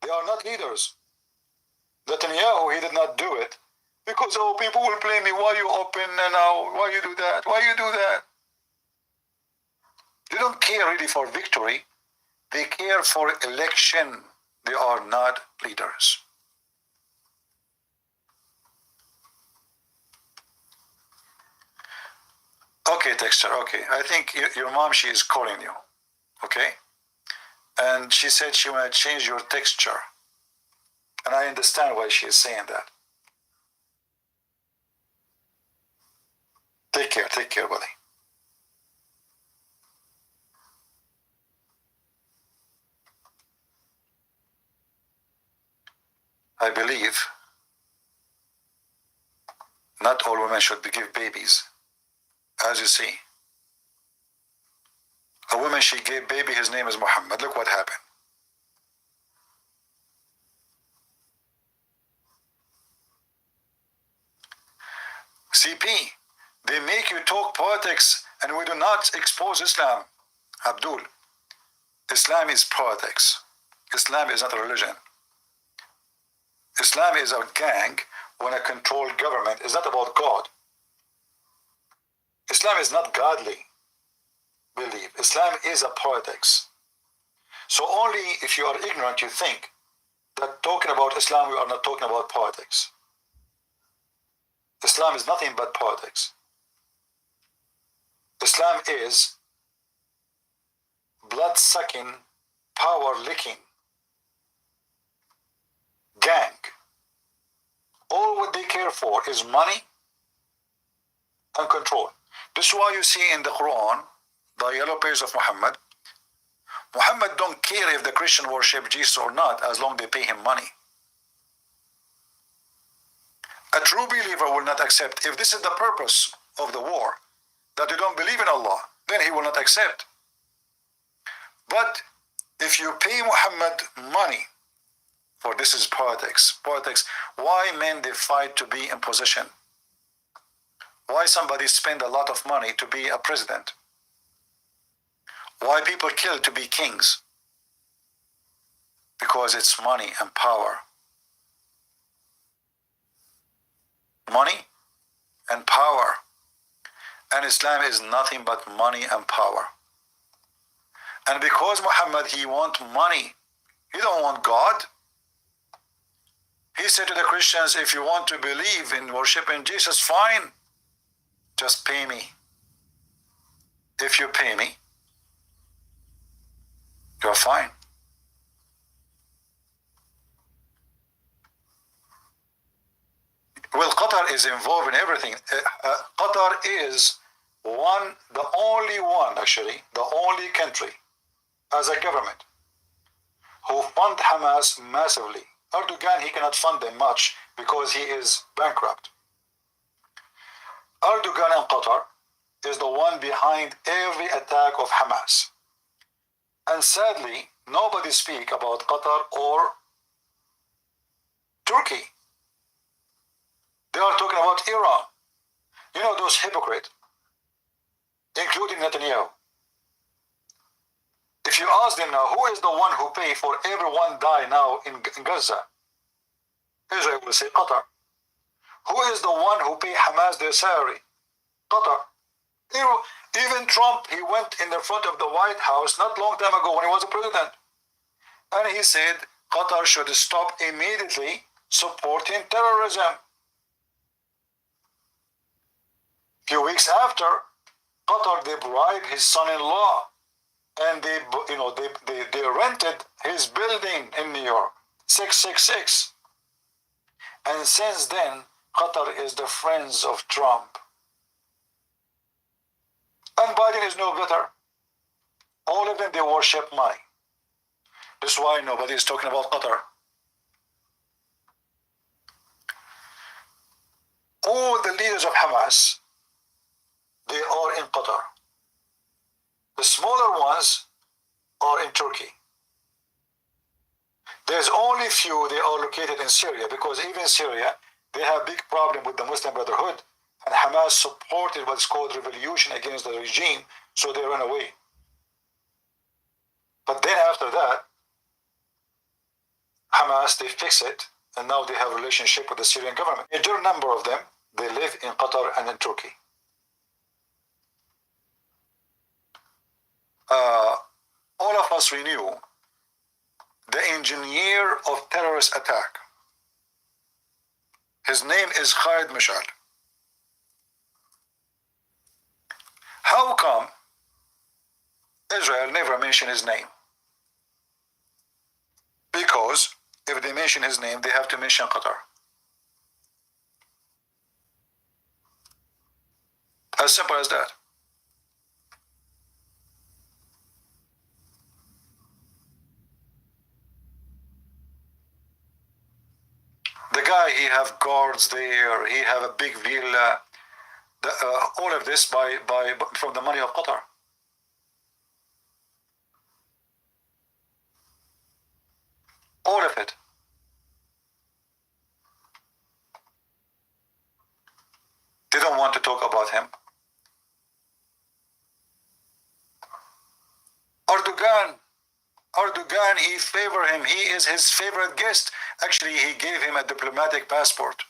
they are not leaders. Netanyahu, he did not do it because, oh, people will blame me. Why you open now? Why you do that? Why you do that? They don't care really for victory. They care for election. They are not leaders. Okay, Dexter, okay. I think your mom, she is calling you, okay? And she said she want to change your texture. And I understand why she is saying that. Take care, buddy. I believe not all women should give babies. As you see, a woman, she gave baby, his name is Muhammad. Look what happened. CP, they make you talk politics and we do not expose Islam. Abdul, Islam is politics. Islam is not a religion. Islam is a gang when a controlled government is not about God. Islam is not godly belief. Islam is a politics. So only if you are ignorant, you think that talking about Islam, we are not talking about politics. Islam is nothing but politics. Islam is blood-sucking, power-licking gang. All what they care for is money and control. This is why you see in the Quran, the yellow page of Muhammad, Muhammad don't care if the Christian worship Jesus or not, as long as they pay him money. A true believer will not accept, if this is the purpose of the war, that you don't believe in Allah, then he will not accept. But if you pay Muhammad money, for this is politics. Politics, why men they fight to be in position? Why somebody spend a lot of money to be a president? Why people kill to be kings? Because it's money and power. Money and power. And Islam is nothing but money and power. And because Muhammad, he want money, he don't want God. He said to the Christians, if you want to believe in worshiping Jesus, fine. Just pay me. If you pay me, you're fine. Qatar is involved in everything. Qatar is the only one, actually, the only country as a government who fund Hamas massively. Erdogan, he cannot fund them much because he is bankrupt. Erdogan and Qatar is the one behind every attack of Hamas. And sadly, nobody speaks about Qatar or Turkey. They are talking about Iran. You know those hypocrites, including Netanyahu. If you ask them now, who is the one who pay for everyone die now in Gaza? Israel will say Qatar. Who is the one who pay Hamas their salary? Qatar. Even Trump, he went in the front of the White House not long time ago when he was a president. And he said Qatar should stop immediately supporting terrorism. Few weeks after, Qatar, they bribed his son-in-law and they rented his building in New York, 666. And since then, Qatar is the friends of Trump. And Biden is no better. All of them, they worship money. That's why nobody is talking about Qatar. All the leaders of Hamas, they are in Qatar. The smaller ones are in Turkey. There's only few, they are located in Syria, because even Syria, they have big problem with the Muslim Brotherhood, and Hamas supported what's called revolution against the regime, so they ran away. But then after that, Hamas, they fix it, and now they have a relationship with the Syrian government. A major number of them, they live in Qatar and in Turkey. All of us, we knew the engineer of terrorist attack. His name is Khalid Mashal. How come Israel never mentioned his name? Because if they mention his name, they have to mention Qatar. As simple as that. The guy, he have guards there, he have a big villa, all of this from the money of Qatar. All of it. They don't want to talk about him. Erdogan, he favor him. He is his favorite guest. Actually, he gave him a diplomatic passport.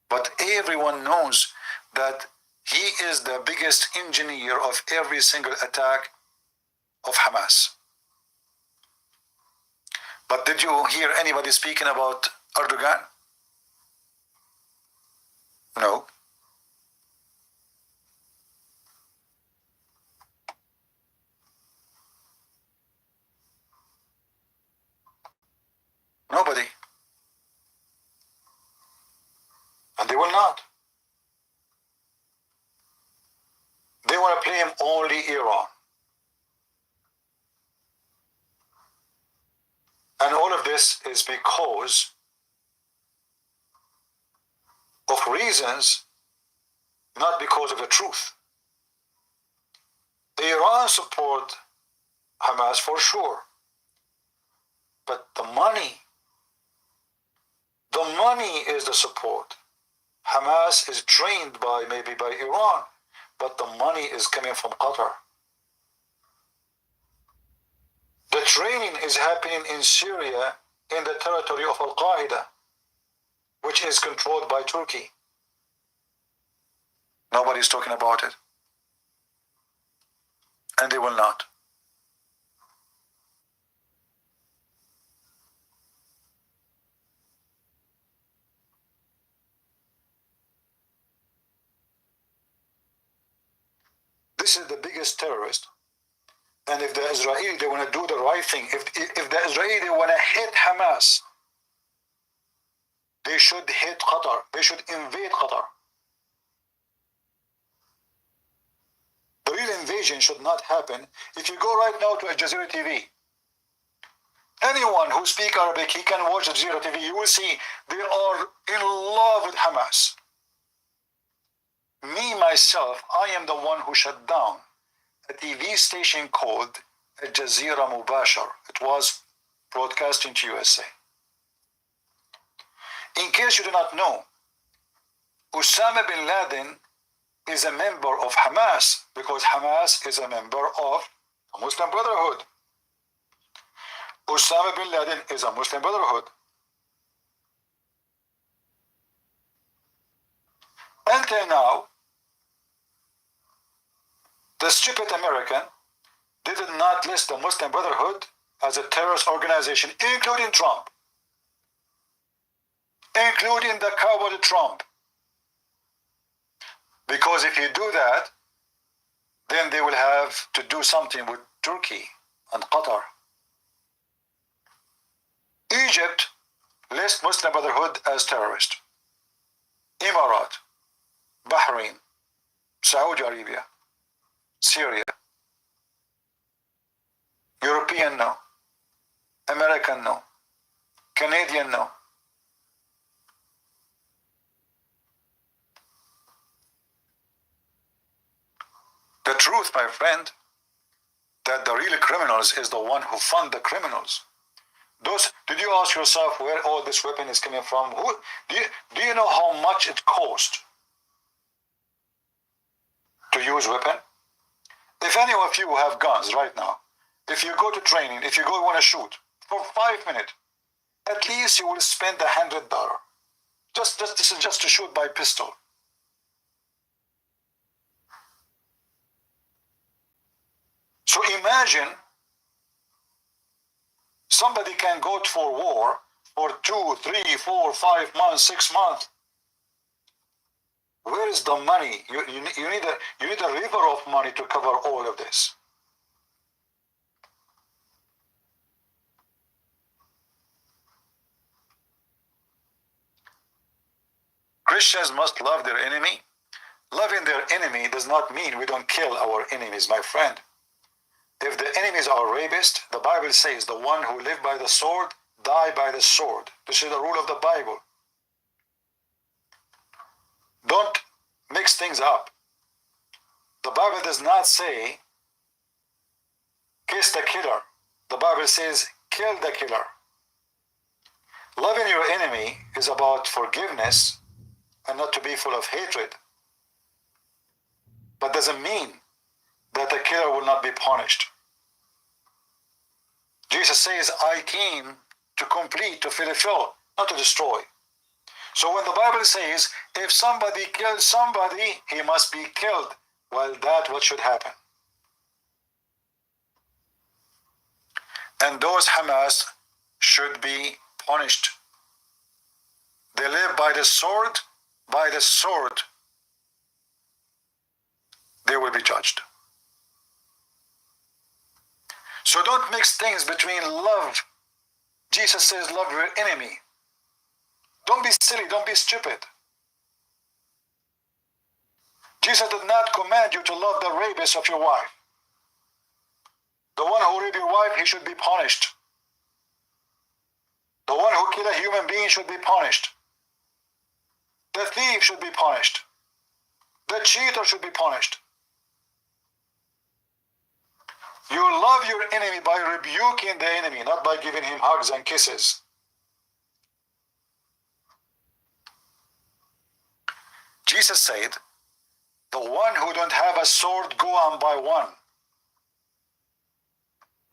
But everyone knows that he is the biggest engineer of every single attack of Hamas. But did you hear anybody speaking about Erdogan? No. Nobody. And they will not. They want to blame only Iran. And all of this is because of reasons, not because of the truth. Iran support Hamas for sure. But the money is the support. Hamas is trained maybe by Iran, but the money is coming from Qatar. The training is happening in Syria, in the territory of Al-Qaeda, which is controlled by Turkey. Nobody's talking about it. And they will not. This is the biggest terrorist. And if the Israeli, they want to do the right thing, if the Israeli want to hit Hamas, They should hit Qatar. They should invade Qatar. The real invasion should not happen. If you go right now to Al Jazeera TV, anyone who speaks Arabic, he can watch Al Jazeera TV. You will see they are in love with Hamas. Me, myself, I am the one who shut down a TV station called Al Jazeera Mubashar. It was broadcasting to USA. In case you do not know, Osama bin Laden is a member of Hamas because Hamas is a member of the Muslim Brotherhood. Osama bin Laden is a Muslim Brotherhood. Until now, the stupid American did not list the Muslim Brotherhood as a terrorist organization, including Trump, including the coward Trump. Because if you do that, then they will have to do something with Turkey and Qatar. Egypt lists Muslim Brotherhood as terrorist. Emirat, Bahrain, Saudi Arabia, Syria, European no, American no, Canadian no. The truth, my friend, that the real criminals is the one who fund the criminals. Did you ask yourself where all this weapon is coming from? Do you know how much it cost to use weapon? If any of you have guns right now, if you go to training, if you go want to shoot for 5 minutes, at least you will spend $100. This is just to shoot by pistol. So imagine somebody can go for war for 2, 3, 4, 5 months, 6 months. Where is the money? You need a river of money to cover all of this. Christians must love their enemy. Loving their enemy does not mean we don't kill our enemies, my friend. If the enemies are rapists, the Bible says the one who live by the sword, die by the sword. This is the rule of the Bible. Don't mix things up. The Bible does not say kiss the killer. The Bible says kill the killer. Loving your enemy is about forgiveness and not to be full of hatred. But doesn't mean that the killer will not be punished. Jesus says, I came to complete, to fulfill, not to destroy. So when the Bible says, if somebody kills somebody, he must be killed, well, that's what should happen. And those Hamas should be punished. They live by the sword, they will be judged. So don't mix things between love. Jesus says love your enemy. Don't be silly, don't be stupid. Jesus did not command you to love the rapist of your wife. The one who raped your wife, he should be punished. The one who killed a human being should be punished. The thief should be punished. The cheater should be punished. You love your enemy by rebuking the enemy, not by giving him hugs and kisses. Jesus said, the one who don't have a sword, go on by one.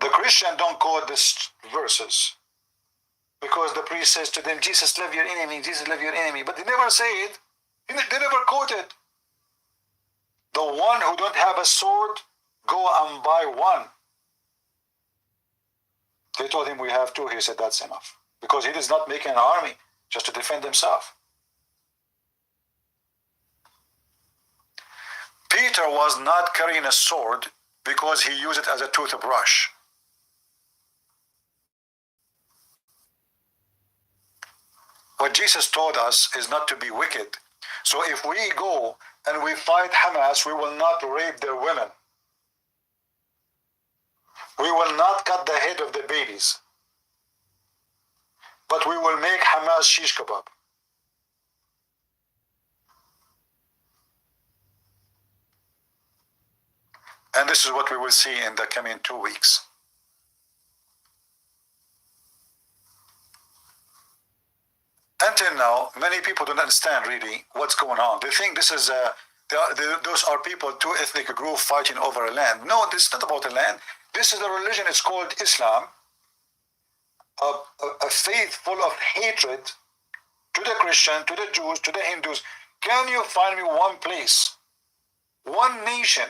The Christian don't quote these verses because the priest says to them, Jesus love your enemy, Jesus love your enemy. But they never say it. They never quote it. The one who don't have a sword, go and buy one. They told him we have two. He said that's enough. Because he is not making an army just to defend himself. Peter was not carrying a sword because he used it as a toothbrush. What Jesus told us is not to be wicked. So if we go and we fight Hamas, we will not rape their women. We will not cut the head of the babies. But we will make Hamas shish kebab. And this is what we will see in the coming 2 weeks. Until now, many people don't understand really what's going on. They think this is those are people, two ethnic groups fighting over a land. No, this is not about a land. This is a religion. It's called Islam. A faith full of hatred to the Christian, to the Jews, to the Hindus. Can you find me one place, one nation,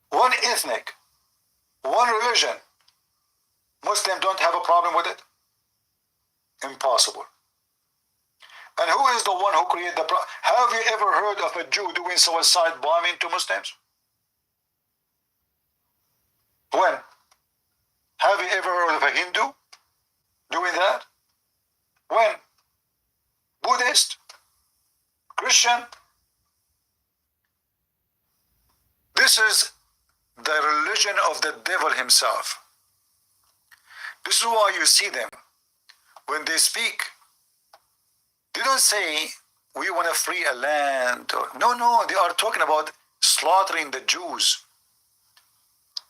one ethnic, one religion? Muslims don't have a problem with it? Impossible. And who is the one who created the problem? Have you ever heard of a Jew doing suicide bombing to Muslims? When? Have you ever heard of a Hindu doing that? When? Buddhist? Christian? This is the religion of the devil himself. This is why you see them. When they speak, they don't say, we want to free a land. No, they are talking about slaughtering the Jews.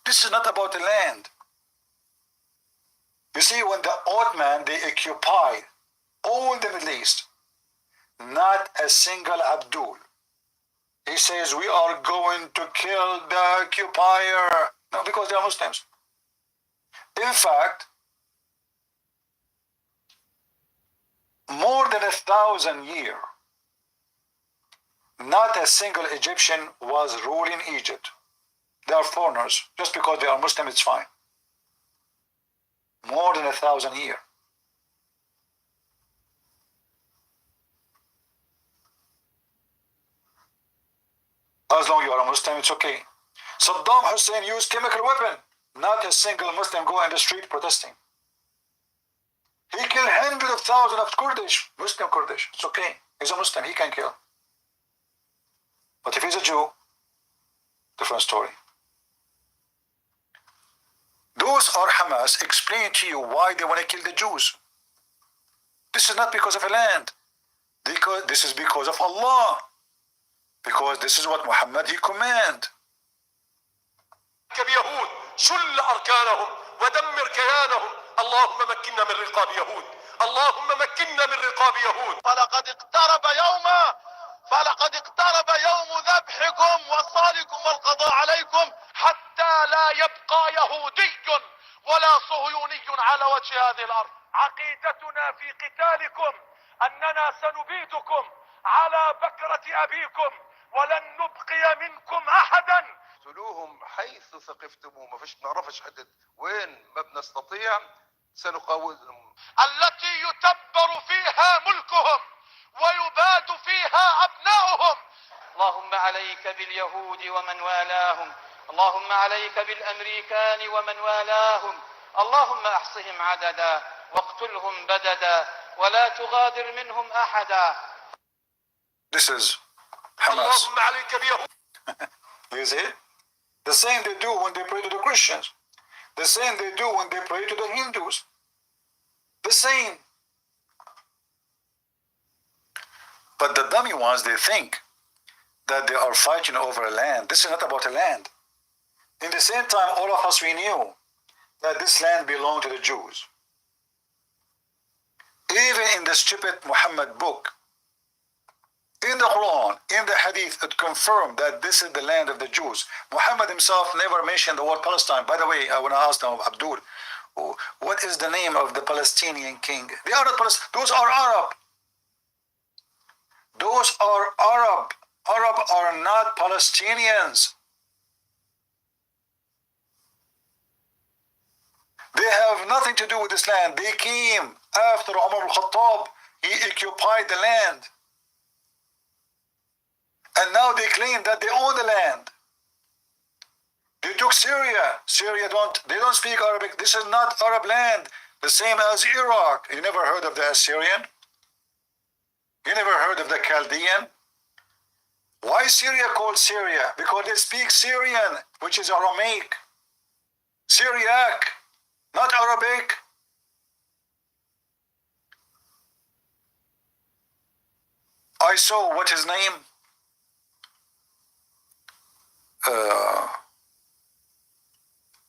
This is not about the land. You see, when the Ottoman, they occupied all the Middle East, not a single Abdul. He says, we are going to kill the occupier. No, because they are Muslims. In fact, more than 1,000 years, not a single Egyptian was ruling Egypt. They are foreigners. Just because they are Muslim, it's fine. More than 1,000 years. As long as you are a Muslim, it's okay. Saddam Hussein used chemical weapon. Not a single Muslim go in the street protesting. He killed hundreds of thousands of Kurdish, Muslim Kurdish. It's okay. He's a Muslim, he can kill. But if he's a Jew, different story. Those are Hamas. Explain to you why they want to kill the Jews. This is not because of a land. This is because of Allah. Because this is what Muhammad he command. بيهود شل أركانهم ودمر كيانهم اللهم مكنا من رقاب يهود اللهم مكنا من رقاب يهود فلقد اقترب يوم ذبحكم وصالكم والقضاء عليكم حتى لا يبقى يهودي ولا صهيوني على وجه هذه الأرض عقيدتنا في قتالكم أننا سنبيدكم على بكرة أبيكم ولن نبقي منكم أحدا. اقتلوهم حيث ثقفتموه، ما فيش نعرفش حدد وين ما بنستطيع سنقاومهم. التي يتبر فيها ملكهم ويباد فيها أبناؤهم. اللهم عليك باليهود ومن والاهم، اللهم عليك بالأمريكان ومن والاهم، اللهم احصهم عددا واقتلهم بددا ولا تغادر منهم أحدا. This is Hamas. اللهم عليك بيهود. You see? The same they do when they pray to the Christians. The same they do when they pray to the Hindus. The same. But the dummy ones, they think that they are fighting over a land. This is not about a land. In the same time, all of us, we knew that this land belonged to the Jews. Even in the stupid Muhammad book, in the Quran, in the Hadith, it confirmed that this is the land of the Jews. Muhammad himself never mentioned the word Palestine. By the way, I want to ask now, Abdul, what is the name of the Palestinian king? They are not Palestinian. Those are Arab. Those are Arab. Arab are not Palestinians. They have nothing to do with this land. They came after Umar al-Khattab. He occupied the land. And now they claim that they own the land. They took Syria. Syria they don't speak Arabic. This is not Arab land. The same as Iraq. You never heard of the Assyrian? You never heard of the Chaldean? Why is Syria called Syria? Because they speak Syrian, which is Aramaic. Syriac, not Arabic. I saw, what his name?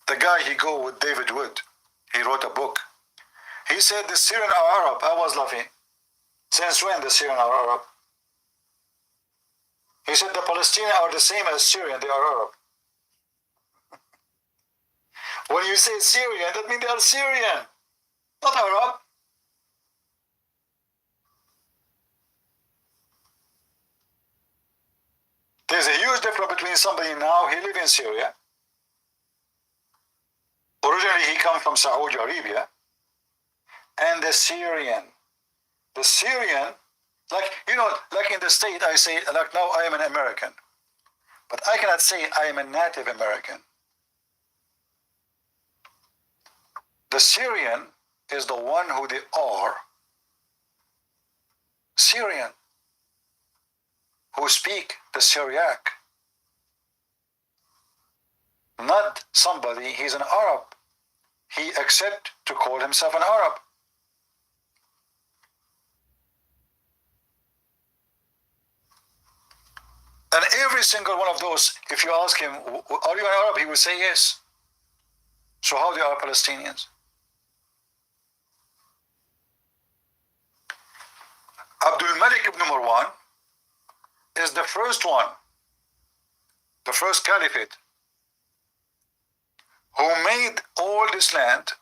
The guy, he go with David Wood. He wrote a book. He said the Syrian are Arab. I was laughing. Since when the Syrian are Arab? He said the Palestinians are the same as Syrian. They are Arab. When you say Syrian, that means they are Syrian, not Arab. There's a huge difference between somebody now, he lives in Syria. Originally, he comes from Saudi Arabia. And the Syrian. The Syrian, like, you know, like in the state, I say, like now I am an American. But I cannot say I am a Native American. The Syrian is the one who they are Syrian, who speak the Syriac. Not somebody, he's an Arab. He accepts to call himself an Arab. And every single one of those, if you ask him, are you an Arab? He will say yes. So how they are Palestinians? Abdul Malik ibn Marwan is the first one, the first caliphate, who made all this land